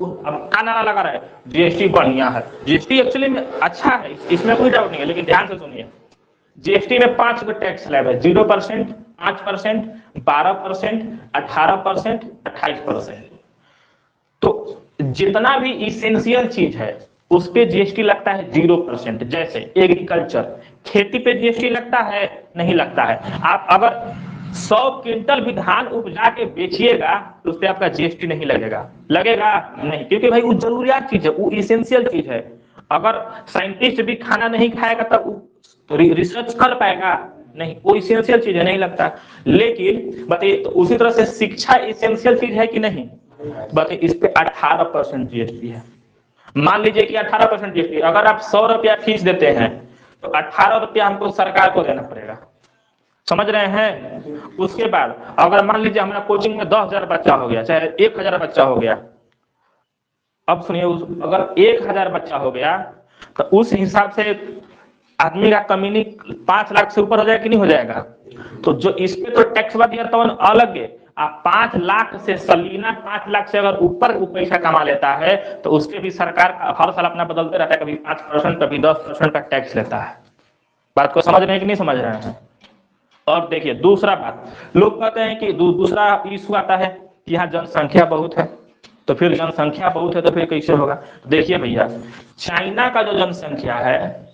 अब क्या नारा लगा रहा है? जीएसटी बढ़िया है। जीएसटी एक्चुअली में अच्छा है, इसमें कोई डाउट नहीं है। लेकिन ध्यान से सुनिए, जीएसटी में 5 गो टैक्स स्लैब है: 0%, 5%, 12%, 18%, 28%। तो जितना भी इसेंशियल चीज है उस पे जीएसटी लगता है 0%। जैसे एग्रीकल्चर, खेती पे जीएसटी लगता है? नहीं लगता है। आप अगर 100 क्विंटल भी धान उपजा के बेचिएगा तो उस पर आपका जीएसटी नहीं लगेगा। लगेगा नहीं, क्योंकि भाई वो जरूरियात चीज है, वो इसेंशियल चीज है। अगर साइंटिस्ट भी खाना नहीं खाएगा तब तो रिसर्च कर पाएगा? नहीं, वो इसेंशियल चीज है, नहीं लगता। लेकिन बताइए, तो उसी तरह से शिक्षा इसेंशियल चीज है कि नहीं? बताइए, इस पे 18% जीएसटी है। मान लीजिए कि 18% जीएसटी, अगर आप 100 रुपया फीस देते हैं तो 18 रुपया हमको सरकार को देना पड़ेगा। समझ रहे हैं? उसके बाद अगर मान लीजिए हमारा कोचिंग में 10,000 बच्चा हो गया, चाहे 1,000 बच्चा हो गया, अब सुनिए, अगर 1,000 बच्चा हो गया तो उस हिसाब से आदमी का कमीनी 5 लाख से ऊपर हो जाएगा कि नहीं हो जाएगा? तो जो इस पे तो टैक्स दिया तो अलग है। आप 5 लाख से सलीना 5 लाख से अगर ऊपर पैसा कमा लेता है तो उसके भी सरकार हर साल अपना बदलते रहता है, कभी 5%, कभी 10% का टैक्स लेता है। बात को समझ रहे हैं कि नहीं समझ रहे हैं? और देखिए दूसरा बात, लोग कहते हैं कि दूसरा इशू आता है कि यहाँ जनसंख्या बहुत है, तो फिर जनसंख्या बहुत है तो फिर कैसे होगा? देखिए भैया, चाइना का जो जनसंख्या है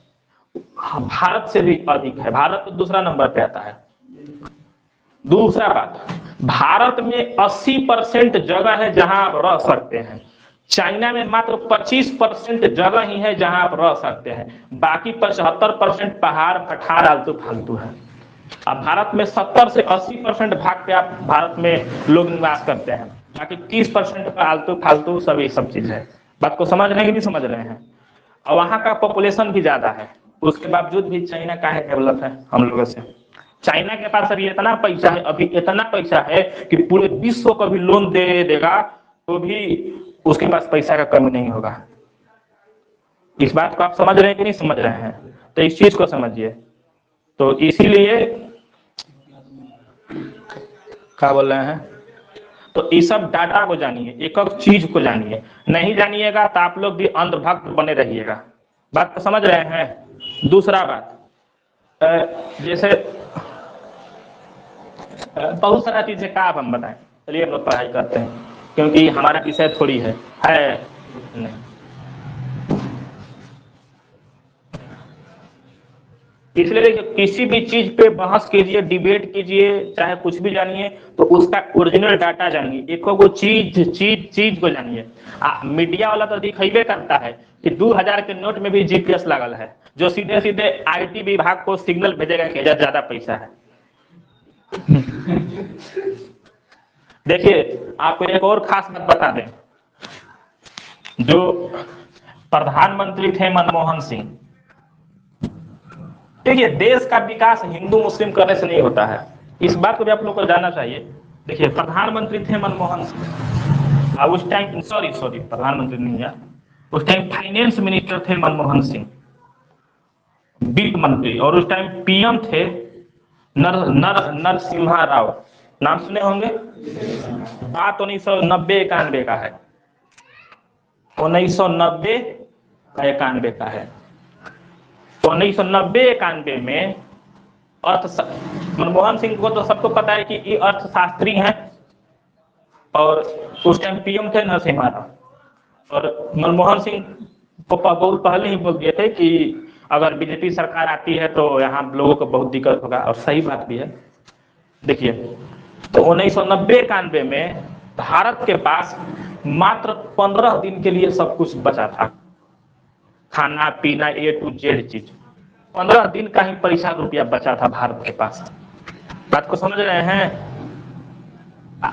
भारत से भी अधिक है, भारत तो दूसरा नंबर पे आता है। दूसरा बात, भारत में 80% जगह है जहां आप रह सकते हैं, चाइना में मात्र 25% जगह ही है जहां आप रह सकते हैं, बाकी 75% पहाड़ पठार आलतू फालतू है। अब भारत में 70 से 80% भाग पे आप भारत में लोग निवास करते हैं, बाकी 30% का आलतू फालतू सभी सब चीज है। बात को समझ रहे हैं कि नहीं समझ रहे हैं? और वहां का पॉपुलेशन भी ज्यादा है, उसके बावजूद भी चाइना काहे डेवलप है हम लोगों से। चाइना के पास अभी इतना पैसा है, अभी इतना पैसा है कि पूरे विश्व को भी लोन दे देगा तो भी उसके पास पैसा का कमी नहीं होगा। इस बात को आप समझ रहे हैं कि नहीं समझ रहे हैं? तो इस चीज को समझिए। तो इसीलिए क्या बोल रहे हैं, तो इस सब डाटा को जानिए, एक एक चीज को जानिए। नहीं जानिएगा तो आप लोग भी अंधभक्त बने रहिएगा। बात को समझ रहे हैं? दूसरा बात, जैसे बहुत सारा चीजें का आप हम बताएं। चलिए हम लोग पढ़ाई करते हैं, क्योंकि हमारा विषय थोड़ी है नहीं। इसलिए देखिए, किसी भी चीज पे बहस कीजिए, डिबेट कीजिए, चाहे कुछ भी जानिए, तो उसका ओरिजिनल डाटा जानिए, एक को चीज को जानिए। मीडिया वाला तो दिखेबे करता है कि 2000 के नोट में भी जीपीएस लागल है, जो सीधे सीधे आईटी विभाग को सिग्नल भेजेगा कि ज्यादा पैसा है। देखिए आपको एक और खास बात बता दें, जो प्रधानमंत्री थे मनमोहन सिंह, देखिए देश का विकास हिंदू मुस्लिम करने से नहीं होता है, इस बात को भी आप लोग को जानना चाहिए। देखिए प्रधानमंत्री थे मनमोहन सिंह, उस टाइम सॉरी प्रधानमंत्री नहीं है, उस टाइम फाइनेंस मिनिस्टर थे मनमोहन सिंह, वित्त मंत्री, और उस टाइम पीएम थे नरसिम्हा राव, नाम सुने होंगे। बात 1990-91 का है, 1990-91 का है। 1990-91 में मनमोहन सिंह को तो सबको पता है कि ये अर्थशास्त्री हैं, और उस टाइम पीएम थे नरसिम्हा राव, और मनमोहन सिंह को बहुत पहले ही बोल दिए थे कि अगर बीजेपी सरकार आती है तो यहाँ लोगों को बहुत दिक्कत होगा, और सही बात भी है। देखिए तो 1990-91 में भारत के पास मात्र 15 दिन के लिए सब कुछ बचा था, खाना पीना A to Z चीज, 15 दिन का ही पैसा रुपया बचा था भारत के पास। बात को समझ रहे हैं?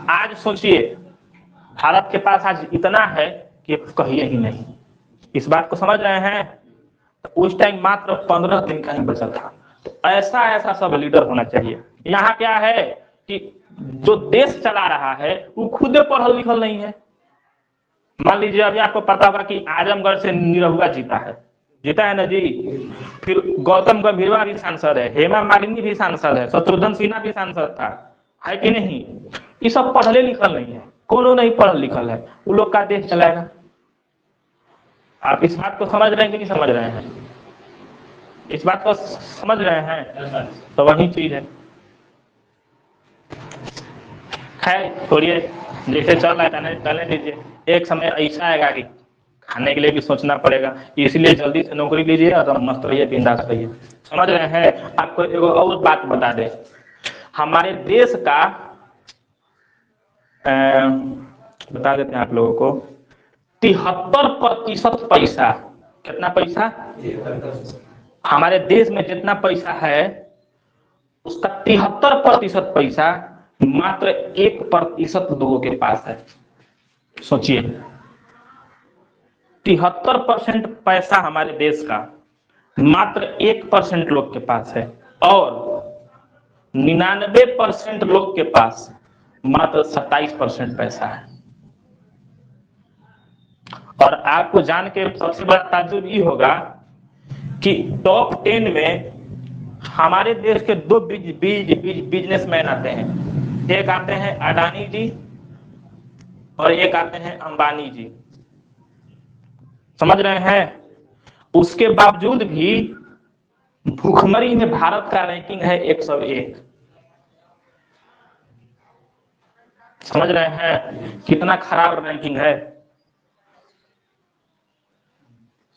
आज सोचिए भारत के पास आज इतना है कि कहिए ही नहीं, इस बात को समझ रहे हैं? उस टाइम मात्र 15 दिन का ही बचा था। तो ऐसा सब लीडर होना चाहिए। यहाँ क्या है कि जो देश चला रहा है वो खुद पढ़ल लिखल नहीं है। मान लीजिए अभी आपको पता होगा कि आजमगढ़ से निरहुआ जीता है ना जी, फिर गौतम गंभीरवा भी सांसद है, हेमा मालिनी भी सांसद है, शत्रुघ्न सिन्हा भी सांसद था, है कि नहीं? ये सब पढ़ले लिखल नहीं है, कोनो नहीं पढ़ल लिखल है, वो लोग का देश चलाएगा। आप इस बात को समझ रहे हैं कि नहीं समझ रहे हैं? इस बात को समझ रहे हैं? तो वही चीज है। खैर छोड़िए, जैसे चल रहा है चलने दीजिए। एक समय ऐसा आएगा कि खाने के लिए भी सोचना पड़ेगा, इसलिए जल्दी से नौकरी लीजिए और मस्त रहिए, बिंदास रहिए। समझ रहे हैं? आपको एक और बात बता दें, हमारे देश का बता देते हैं आप लोगों को, 73% पैसा, कितना पैसा हमारे देश में जितना पैसा है उसका 73% पैसा मात्र 1% लोगों के पास है। सोचिए 73% पैसा हमारे देश का मात्र 1% लोग के पास है, और 99% लोग के पास मात्र 27% पैसा है। और आपको जान के सबसे बड़ा ताज्जुब ये होगा कि टॉप 10 में हमारे देश के दो बिजनेसमैन आते हैं, एक आते हैं अडानी जी और एक आते हैं अंबानी जी। समझ रहे हैं? उसके बावजूद भी भूखमरी में भारत का रैंकिंग है 101। समझ रहे हैं कितना खराब रैंकिंग है?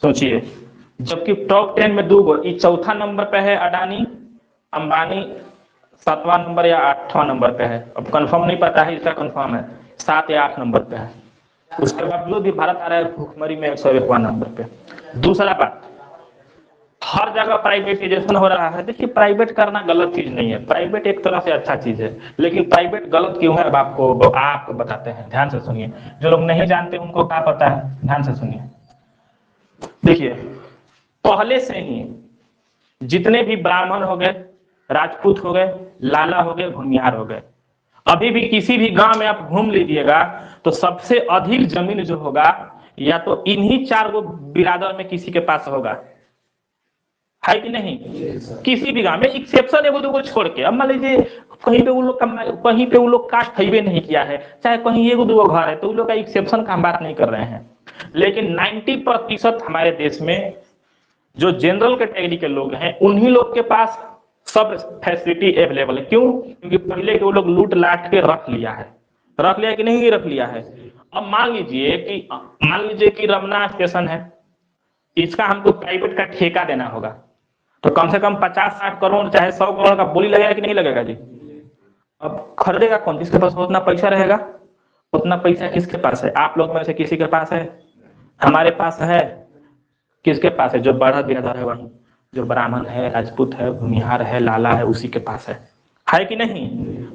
सोचिए, जबकि टॉप 10 में दो, चौथा नंबर पे है अडानी, अंबानी 7वां नंबर या 8वां नंबर पे है, अब कंफर्म नहीं पता है, इसका कंफर्म है 7 या 8 नंबर पे है। उसके बावजूद भी भारत आ रहा है भूखमरी में 101वां नंबर पे। दूसरा बात, हर जगह प्राइवेटाइजेशन हो रहा है। देखिए प्राइवेट करना गलत चीज नहीं है, प्राइवेट एक तरह से अच्छा चीज है, लेकिन प्राइवेट गलत क्यों है अब आपको बताते हैं, ध्यान से सुनिए। जो लोग नहीं जानते उनको क्या पता है, ध्यान से सुनिए। देखिए पहले से ही जितने भी ब्राह्मण हो गए, राजपूत हो गए, लाला हो गए, भूमिहार हो गए, अभी भी किसी भी गांव में आप घूम लीजिएगा तो सबसे अधिक जमीन जो होगा या तो इन्हीं 4 गो बिरादर में किसी के पास होगा, है कि नहीं? किसी भी गांव में, एक्सेप्शन एगो दूगो छोड़ के। अब मान लीजिए कहीं पे वो लोग कहीं पे वो लोग कास्ट खरीबे नहीं किया है, चाहे कहीं एगो दूगो घर है, तो उन लोग का एक्सेप्शन का हम बात नहीं कर रहे हैं। लेकिन 90% हमारे देश में जो जनरल कैटेगरी के लोग हैं उन्हीं लोग के पास सब फैसिलिटी अवेलेबल है। क्यों? क्योंकि पहले के वो लोग लूट लाट के रख लिया है। रख लिया कि नहीं रख लिया है? अब मान लीजिए कि रमना स्टेशन है, इसका हमको प्राइवेट का ठेका देना होगा, तो कम से कम 50-60 करोड़ चाहे 100 करोड़ का बोली लगेगा कि नहीं लगेगा जी? अब खरीदेगा कौन? जिसके पास उतना पैसा रहेगा। उतना पैसा किसके पास है? आप लोग में से किसी के पास है? हमारे पास है। किसके पास है? जो बड़ा बिरादर है, वही जो ब्राह्मण है, राजपूत है, भूमिहार है, लाला है, उसी के पास है कि नहीं?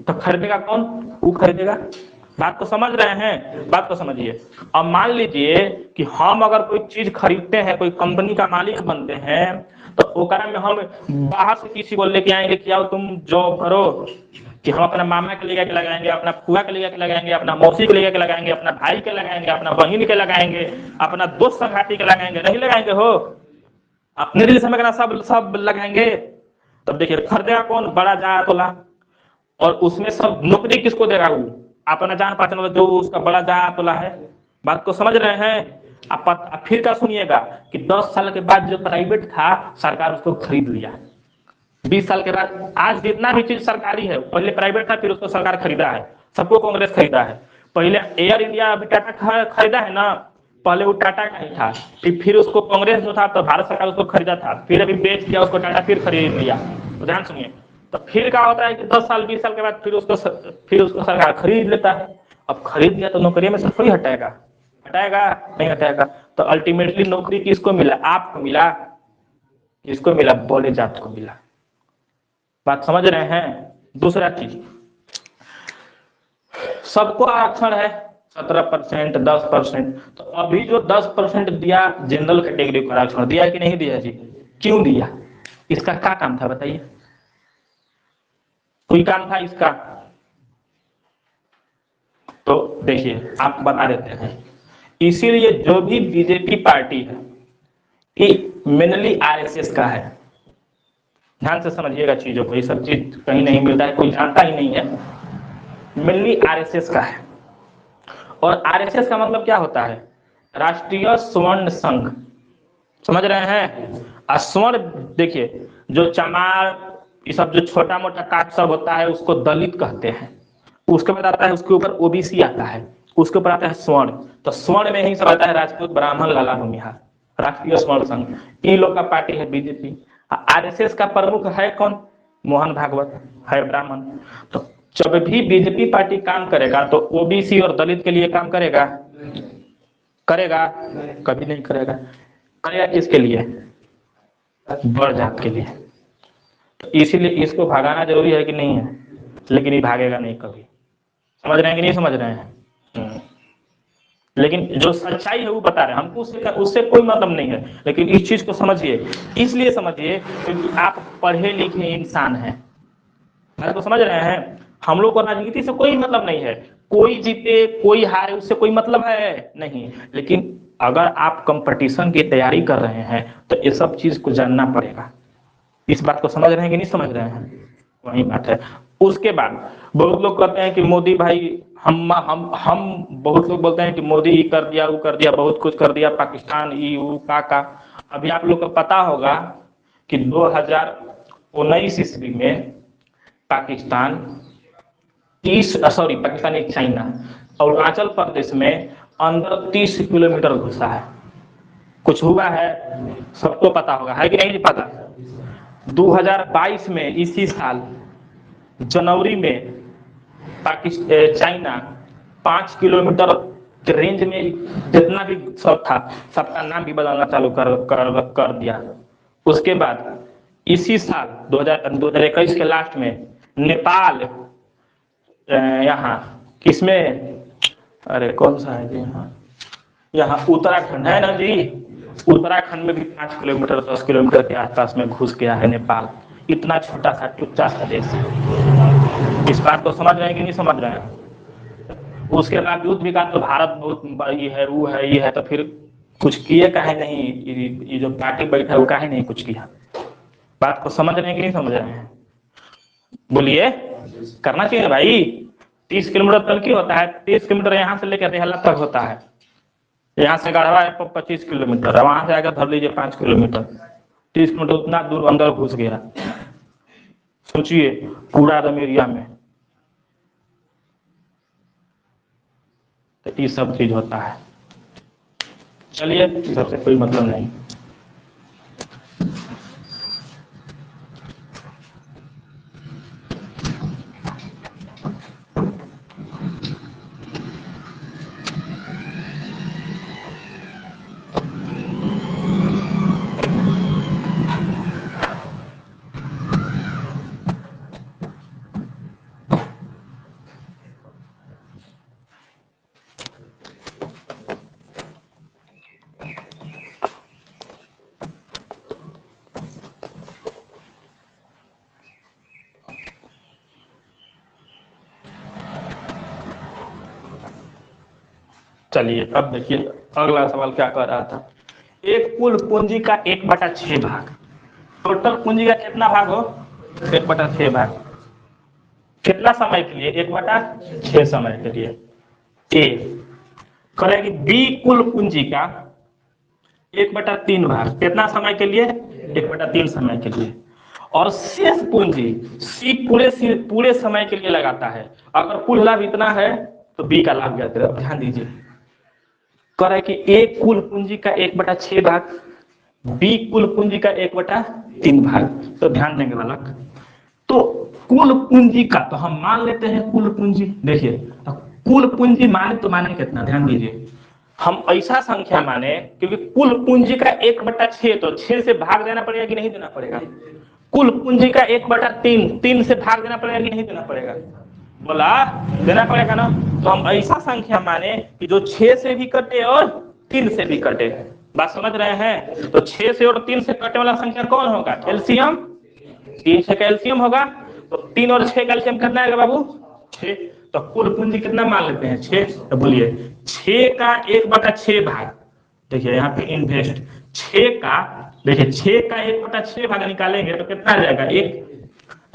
तो खरीदेगा कौन? वो खरीदेगा। बात को समझ रहे हैं? बात को समझिए। अब मान लीजिए कि हम अगर कोई चीज खरीदते हैं, कोई कंपनी का मालिक बनते हैं, तो ओकरा में हम बाहर से किसी को लेके आएंगे कि आओ तुम जॉब करो, कि हम अपना मामा के लेके लगाएंगे, अपना फुआ के लेके लगाएंगे, अपना मौसी के लेके लगाएंगे, अपना भाई के लगाएंगे, अपना बहन के लगाएंगे, अपना दोस्त संगाती के लगाएंगे, नहीं लगाएंगे हो? अपने दिल से सब लगाएंगे। तब देखिए खरीदेगा कौन? बड़ा जात वाला। और उसमें सब नौकरी किसको देगा? वो अपना जान पहचान वाला जो उसका बड़ा जात वाला है। बात को समझ रहे हैं? आप फिर क्या सुनिएगा कि 10 साल के बाद जो प्राइवेट था सरकार उसको खरीद लिया। 20 साल के बाद आज जितना भी चीज सरकारी है, पहले प्राइवेट था, फिर उसको सरकार खरीदा है। सबको कांग्रेस खरीदा है। पहले एयर इंडिया अभी टाटा खरीदा है ना, पहले वो टाटा का ही था, फिर उसको कांग्रेस जो था तो भारत सरकार उसको खरीदा था, फिर अभी बेच दिया उसको, टाटा फिर खरीद लिया। तो ध्यान सुनिए, तो फिर क्या होता है कि 10 साल 20 साल के बाद फिर उसको सरकार खरीद लेता है। अब खरीद लिया तो नौकरी में से थोड़ी हटाएगा? हटाएगा? नहीं हटाएगा। तो अल्टीमेटली नौकरी किसको मिला? आपको मिला। किसको मिला? बोले जात को मिला। बात समझ रहे हैं? दूसरा चीज, सबको आरक्षण है 17%, 10%। तो अभी जो 10% दिया जनरल कैटेगरी को आरक्षण दिया कि नहीं दिया जी? क्यों दिया? इसका क्या काम था बताइए? कोई काम था इसका? तो देखिए आप बता देते हैं। इसीलिए जो भी बीजेपी पार्टी है ये मेनली आरएसएस का है। ध्यान से समझिएगा चीजों को, ये सब चीज कहीं नहीं मिलता है, कोई जानता ही नहीं है। मेनली आरएसएस का है। और आरएसएस का मतलब क्या होता है? राष्ट्रीय स्वर्ण संघ। समझ रहे हैं? स्वर्ण, देखिए जो चमार, ये सब जो छोटा मोटा काट सब होता है उसको दलित कहते हैं। उसके बाद आता है, उसके ऊपर ओबीसी आता है, उसके ऊपर आता है स्वर्ण। तो स्वर्ण में ही सब आता है राजपूत, ब्राह्मण, लाला, भूमिहार। राष्ट्रीय स्वर्ण संघ इन लोग का पार्टी है बीजेपी। आरएसएस का प्रमुख है कौन? मोहन भागवत है, ब्राह्मण। तो जब भी बीजेपी पार्टी काम करेगा तो ओबीसी और दलित के लिए काम करेगा? करेगा? कभी नहीं करेगा। करेगा किसके लिए? बड़ जात के लिए। तो इसीलिए इसको भगाना जरूरी है कि नहीं है? लेकिन ये भागेगा नहीं कभी। समझ रहे हैं कि नहीं समझ रहे हैं? लेकिन जो सच्चाई है वो बता रहे हैं हमको, उससे कोई मतलब नहीं है। लेकिन इस चीज को समझिए, इसलिए समझिए क्योंकि आप पढ़े लिखे इंसान हैं। मैं तो समझ रहे हैं? हम लोग को राजनीति से कोई मतलब नहीं है। कोई जीते कोई हारे उससे कोई मतलब है नहीं। लेकिन अगर आप कंपटीशन की तैयारी कर रहे हैं तो ये सब चीज को जानना पड़ेगा। इस बात को समझ रहे हैं कि नहीं समझ रहे हैं? वही बात है। उसके बाद बहुत लोग कहते हैं कि मोदी भाई हम बहुत लोग बोलते हैं कि मोदी ये कर दिया, वो कर दिया, बहुत कुछ कर दिया, पाकिस्तान ये वो का। अभी आप लोग को पता होगा कि 2019 ईस्वी में पाकिस्तान एक चाइना अरुणाचल प्रदेश में अंदर 30 किलोमीटर घुसा है। कुछ हुआ है? सबको पता होगा, है कि नहीं पता? 2022 में इसी साल जनवरी में चाइना 5 किलोमीटर के रेंज में जितना भी सब था सबका नाम भी बदलना चालू कर दिया। उसके बाद इसी साल 2021 के लास्ट में नेपाल, यहाँ किसमें, अरे कौन सा है जी, यहाँ उत्तराखंड है ना जी, उत्तराखंड में भी 5 किलोमीटर 10 किलोमीटर के आसपास में घुस गया है नेपाल। इतना छोटा सा टुच्चा सा देश है। इस बात को समझ रहे हैं कि नहीं समझ रहे हैं? उसके बावजूद भी कहा तो भारत बहुत ये है, वो है, ये है, तो फिर कुछ किए काहे नहीं? ये जो पार्टी बैठा है वो काहे नहीं कुछ किया? बात को समझ रहे हैं कि नहीं समझ रहे हैं? बोलिए। करना चाहिए भाई। 30 किलोमीटर तक की होता है, 30 किलोमीटर यहाँ से लेकर रेहला तक होता है। यहाँ से गढ़वा है 25 किलोमीटर, वहां से आकर धर लीजिए 5 किलोमीटर। 30 किलोमीटर उतना दूर अंदर घुस गया। सोचिए पूरा आदम एरिया में तो ये सब चीज होता है। चलिए, सबसे कोई मतलब नहीं। चलिए अब देखिए अगला सवाल क्या कर रहा था। एक कुल पूंजी का 1/6 भाग। टोटल पूंजी का कितना भाग हो? 1/6 भाग। कितना समय के लिए? 1/6 समय के लिए। ए करेगी बी कुल पूंजी का 1/3 भाग। कितना समय के लिए? 1/3 समय के लिए। और शेष पूंजी सी पूरे समय के लिए लगाता है। अगर कुल लाभ इतना है तो बी का लाभ ज्यादा। ध्यान दीजिए, कह रहा है कि ए कुल पूंजी का 1/6 भाग, बी कुल पूंजी का 1/3 भाग। तो ध्यान देंगे बालक, तो कुल पूंजी का तो हम मान लेते हैं कुल पूंजी। देखिए कुल पूंजी माने तो माने कितना? ध्यान दीजिए, हम ऐसा संख्या माने क्योंकि कुल पूंजी का 1/6 तो 6 से भाग देना पड़ेगा कि नहीं देना पड़ेगा? कुल पूंजी का 1/3 3 से भाग देना पड़ेगा कि नहीं देना पड़ेगा? बोला देना पड़ेगा ना। तो हम ऐसा संख्या माने कि जो 6 से भी कटे और 3 से भी कटे। बात समझ रहे हैं? तो 6 से और 3 से कटे वाला संख्या कौन होगा? एलसीएम। 3 से का एलसीएम होगा, तो 3 और 6 का एलसीएम कितना आएगा बाबू? 6। तो कुल पूंजी कितना मान लेते हैं? 6। तो बोलिए 6 का 1/6 भाग। देखिए यहाँ पे इन्वेस्ट 6 का, देखिए 6 का 1/6 भाग निकालेंगे तो कितना आ जाएगा? 1।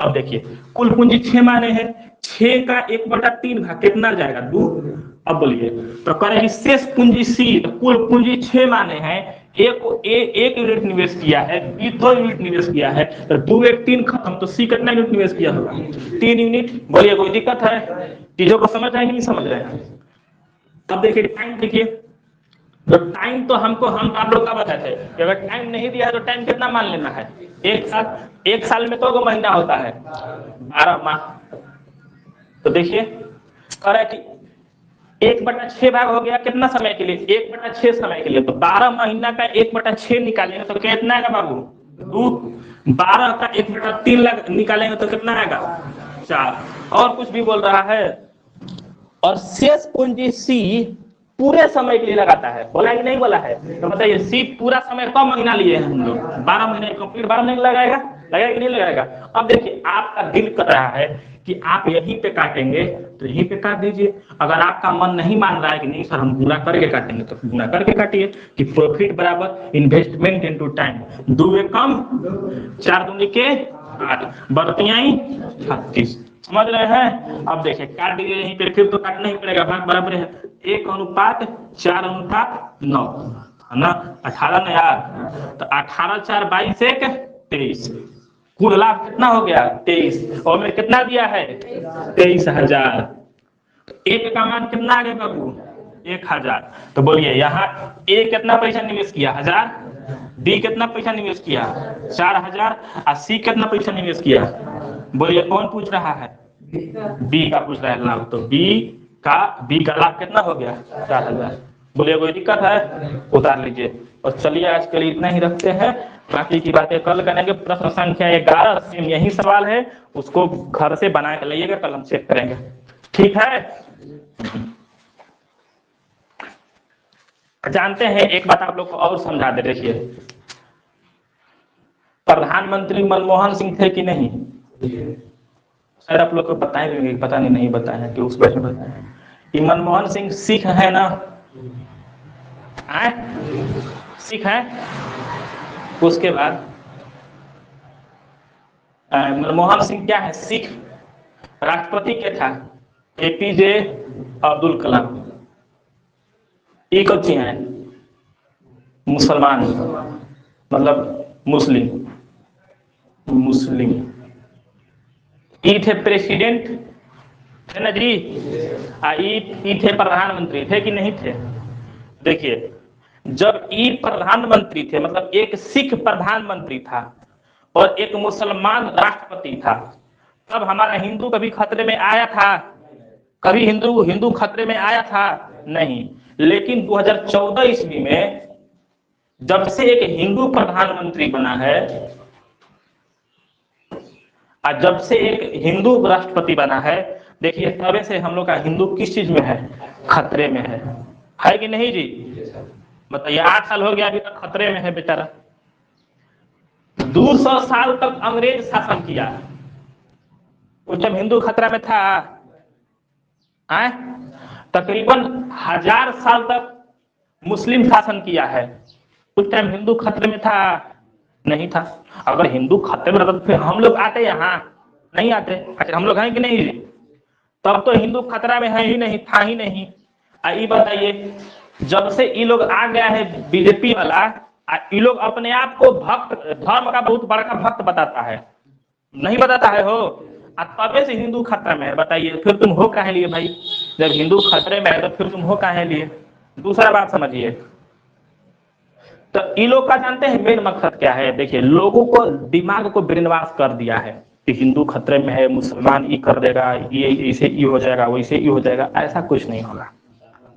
अब देखिए कुल पूंजी 6 माने हैं, 6 का 1/3 भाग कितना जाएगा? 2। अब बोलिए तो करेंगे शेष पूंजी सी। तो कुल पूंजी 6 माने हैं, एक यूनिट निवेश किया है, बी 2 यूनिट निवेश किया है, तो 2 1 3 खत्म। तो सी कितना यूनिट निवेश किया होगा? 3 यूनिट। बोलिए कोई दिक्कत है? चीजों को समझ रहे हैं कि नहीं समझ रहे हैं? अब देखिए टाइम, देखिए तो टाइम तो हमको हम आप लोग का बताए थे कि अगर टाइम नहीं दिया है तो टाइम कितना मान लेना है? 1 साल। 1 साल में 2 महीना होता है? 12 माह। तो देखिए कह रहा है कि 1/6 भाग हो गया कितना समय के लिए? 1/6 समय के लिए। तो 12 महीना का 1/6 निकालेंगे तो कितना आएगा बाबू? 2। 12 का 1/3 निकालेंगे तो कितना आएगा? 4। और कुछ भी बोल रहा है। और शेष पूंजी सी पूरे समय के लिए लगाता है। बोला कि नहीं बोला है? तो बताइए सी पूरा समय कब महीना लिए हैं हम लोग? 12 महीने कंप्लीट 12 महीने लगाएगा, लगाएगा कि नहीं लगाएगा? अब देखिए आपका दिल कर रहा है कि आप यहीं पे काटेंगे तो यहीं पे काट दीजिए। अगर आपका मन नहीं मान रहा है कि नहीं सर हम गुणा करके काटेंगे तो गुणा करके काटिए कि प्रॉफिट बराबर इन्वेस्टमेंट इनटू टाइम। 2 एक कम 4 दूनी के 8 बरतियाई 36। समझ रहे हैं? अब देखिए काट दीजिए यहीं पे, फिर तो काटना ही पड़ेगा, भाग बराबर है 1:4:9 है ना? 18 ना यार? तो 18 4 22 1 23। कुल लाभ कितना हो गया? 23। और में कितना दिया है? 23,000। एक का मान कितना आ गया बाबू? 1,000। तो बोलिए यहाँ ए कितना पैसा निवेश किया? 1000। बी कितना पैसा निवेश किया? 4000। और सी कितना पैसा निवेश किया? बोलिए कौन पूछ रहा है? बी का पूछ रहा है लाभ। तो बी का लाभ कितना हो गया? 4000। बोलिए कोई दिक्कत है? उतार लीजिए। और चलिए आज के लिए इतना ही रखते हैं, बाकी की बातें कल करेंगे। प्रश्न संख्या 11 सेम यही सवाल है, उसको घर से बना के लाइएगा, कल हम चेक करेंगे। ठीक है? जानते हैं, एक बात आप लोग को और समझा दे, देखिए प्रधानमंत्री मनमोहन सिंह थे कि नहीं? शायद आप लोग को बताएंगे, पता नहीं बताए कि उस बैच में बताए कि मनमोहन सिंह सिख है ना? आए सिख है। उसके बाद मनमोहन सिंह क्या है? सिख। राष्ट्रपति क्या था? एपीजे अब्दुल कलाम। ये कौन है? मुसलमान, मतलब मुस्लिम। मुस्लिम ये थे प्रेसिडेंट, थे ना जी? ये थे प्रधानमंत्री, थे कि नहीं थे? देखिए जब ये प्रधानमंत्री थे, मतलब एक सिख प्रधानमंत्री था और एक मुसलमान राष्ट्रपति था, तब हमारा हिंदू कभी खतरे में आया था? कभी हिंदू खतरे में आया था? नहीं। लेकिन 2014 ईस्वी में जब से एक हिंदू प्रधानमंत्री बना है और जब से एक हिंदू राष्ट्रपति बना है, देखिए तबे से हम लोग का हिंदू किस चीज में है? खतरे में है कि नहीं जी? बताइए, 8 साल हो गया अभी तक खतरे में है बेचारा। 200 साल तक अंग्रेज शासन किया, उस टाइम हिंदू खतरा में था? आए तकरीबन 1000 साल तक मुस्लिम शासन किया है, उस टाइम हिंदू खतरे में था? नहीं था। अगर हिंदू खतरे में रहता तो फिर हम लोग आते यहाँ? नहीं आते। अच्छा हम लोग हैं कि नहीं? तब तो हिंदू खतरा में है ही नहीं, था ही नहीं। ये बताइए, जब से ये लोग आ गया है बीजेपी वाला, ये लोग अपने आप को भक्त, धर्म का बहुत बड़ा भक्त बताता है, नहीं बताता है हो? तबे से हिंदू खतरा में है। बताइए फिर तुम हो काहे लिए भाई? जब हिंदू खतरे में है तो फिर तुम हो काहे लिए? दूसरा बात समझिए, तो ये लोग का जानते हैं मेन मकसद क्या है? देखिए लोगों को दिमाग को ब्रेनवाश कर दिया है कि हिंदू खतरे में है, मुसलमान ये कर देगा, ये इसे ये हो जाएगा, वैसे ये हो जाएगा। ऐसा कुछ नहीं होगा।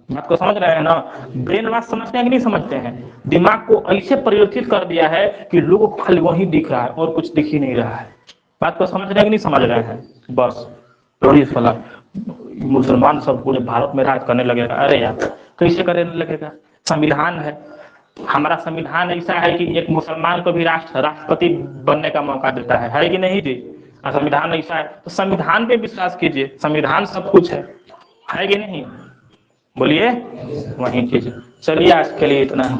बात को समझ रहे हैं ना? ब्रेन वॉश समझते हैं कि नहीं समझते हैं? दिमाग को ऐसे परिवर्तित कर दिया है कि लोगों को खाली वही दिख रहा है और कुछ दिख ही नहीं रहा है। बात को समझ रहे हैं कि नहीं समझ रहे हैं? बस थोड़ी वाला मुसलमान सब पूरे भारत में राज करने लगेगा। अरे यार कैसे करने लगेगा? संविधान है, हमारा संविधान ऐसा है कि एक मुसलमान को भी राष्ट्रपति बनने का मौका देता है कि नहीं जी? संविधान ऐसा है तो संविधान पे विश्वास कीजिए, संविधान सब कुछ है कि नहीं? बोलिए वही चीज। चलिए आज के लिए इतना ही।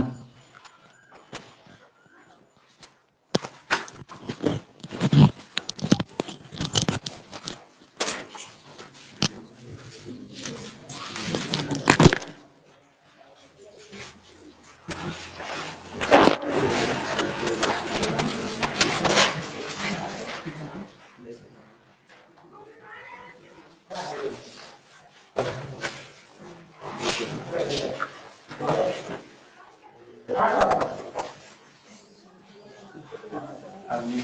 आदमी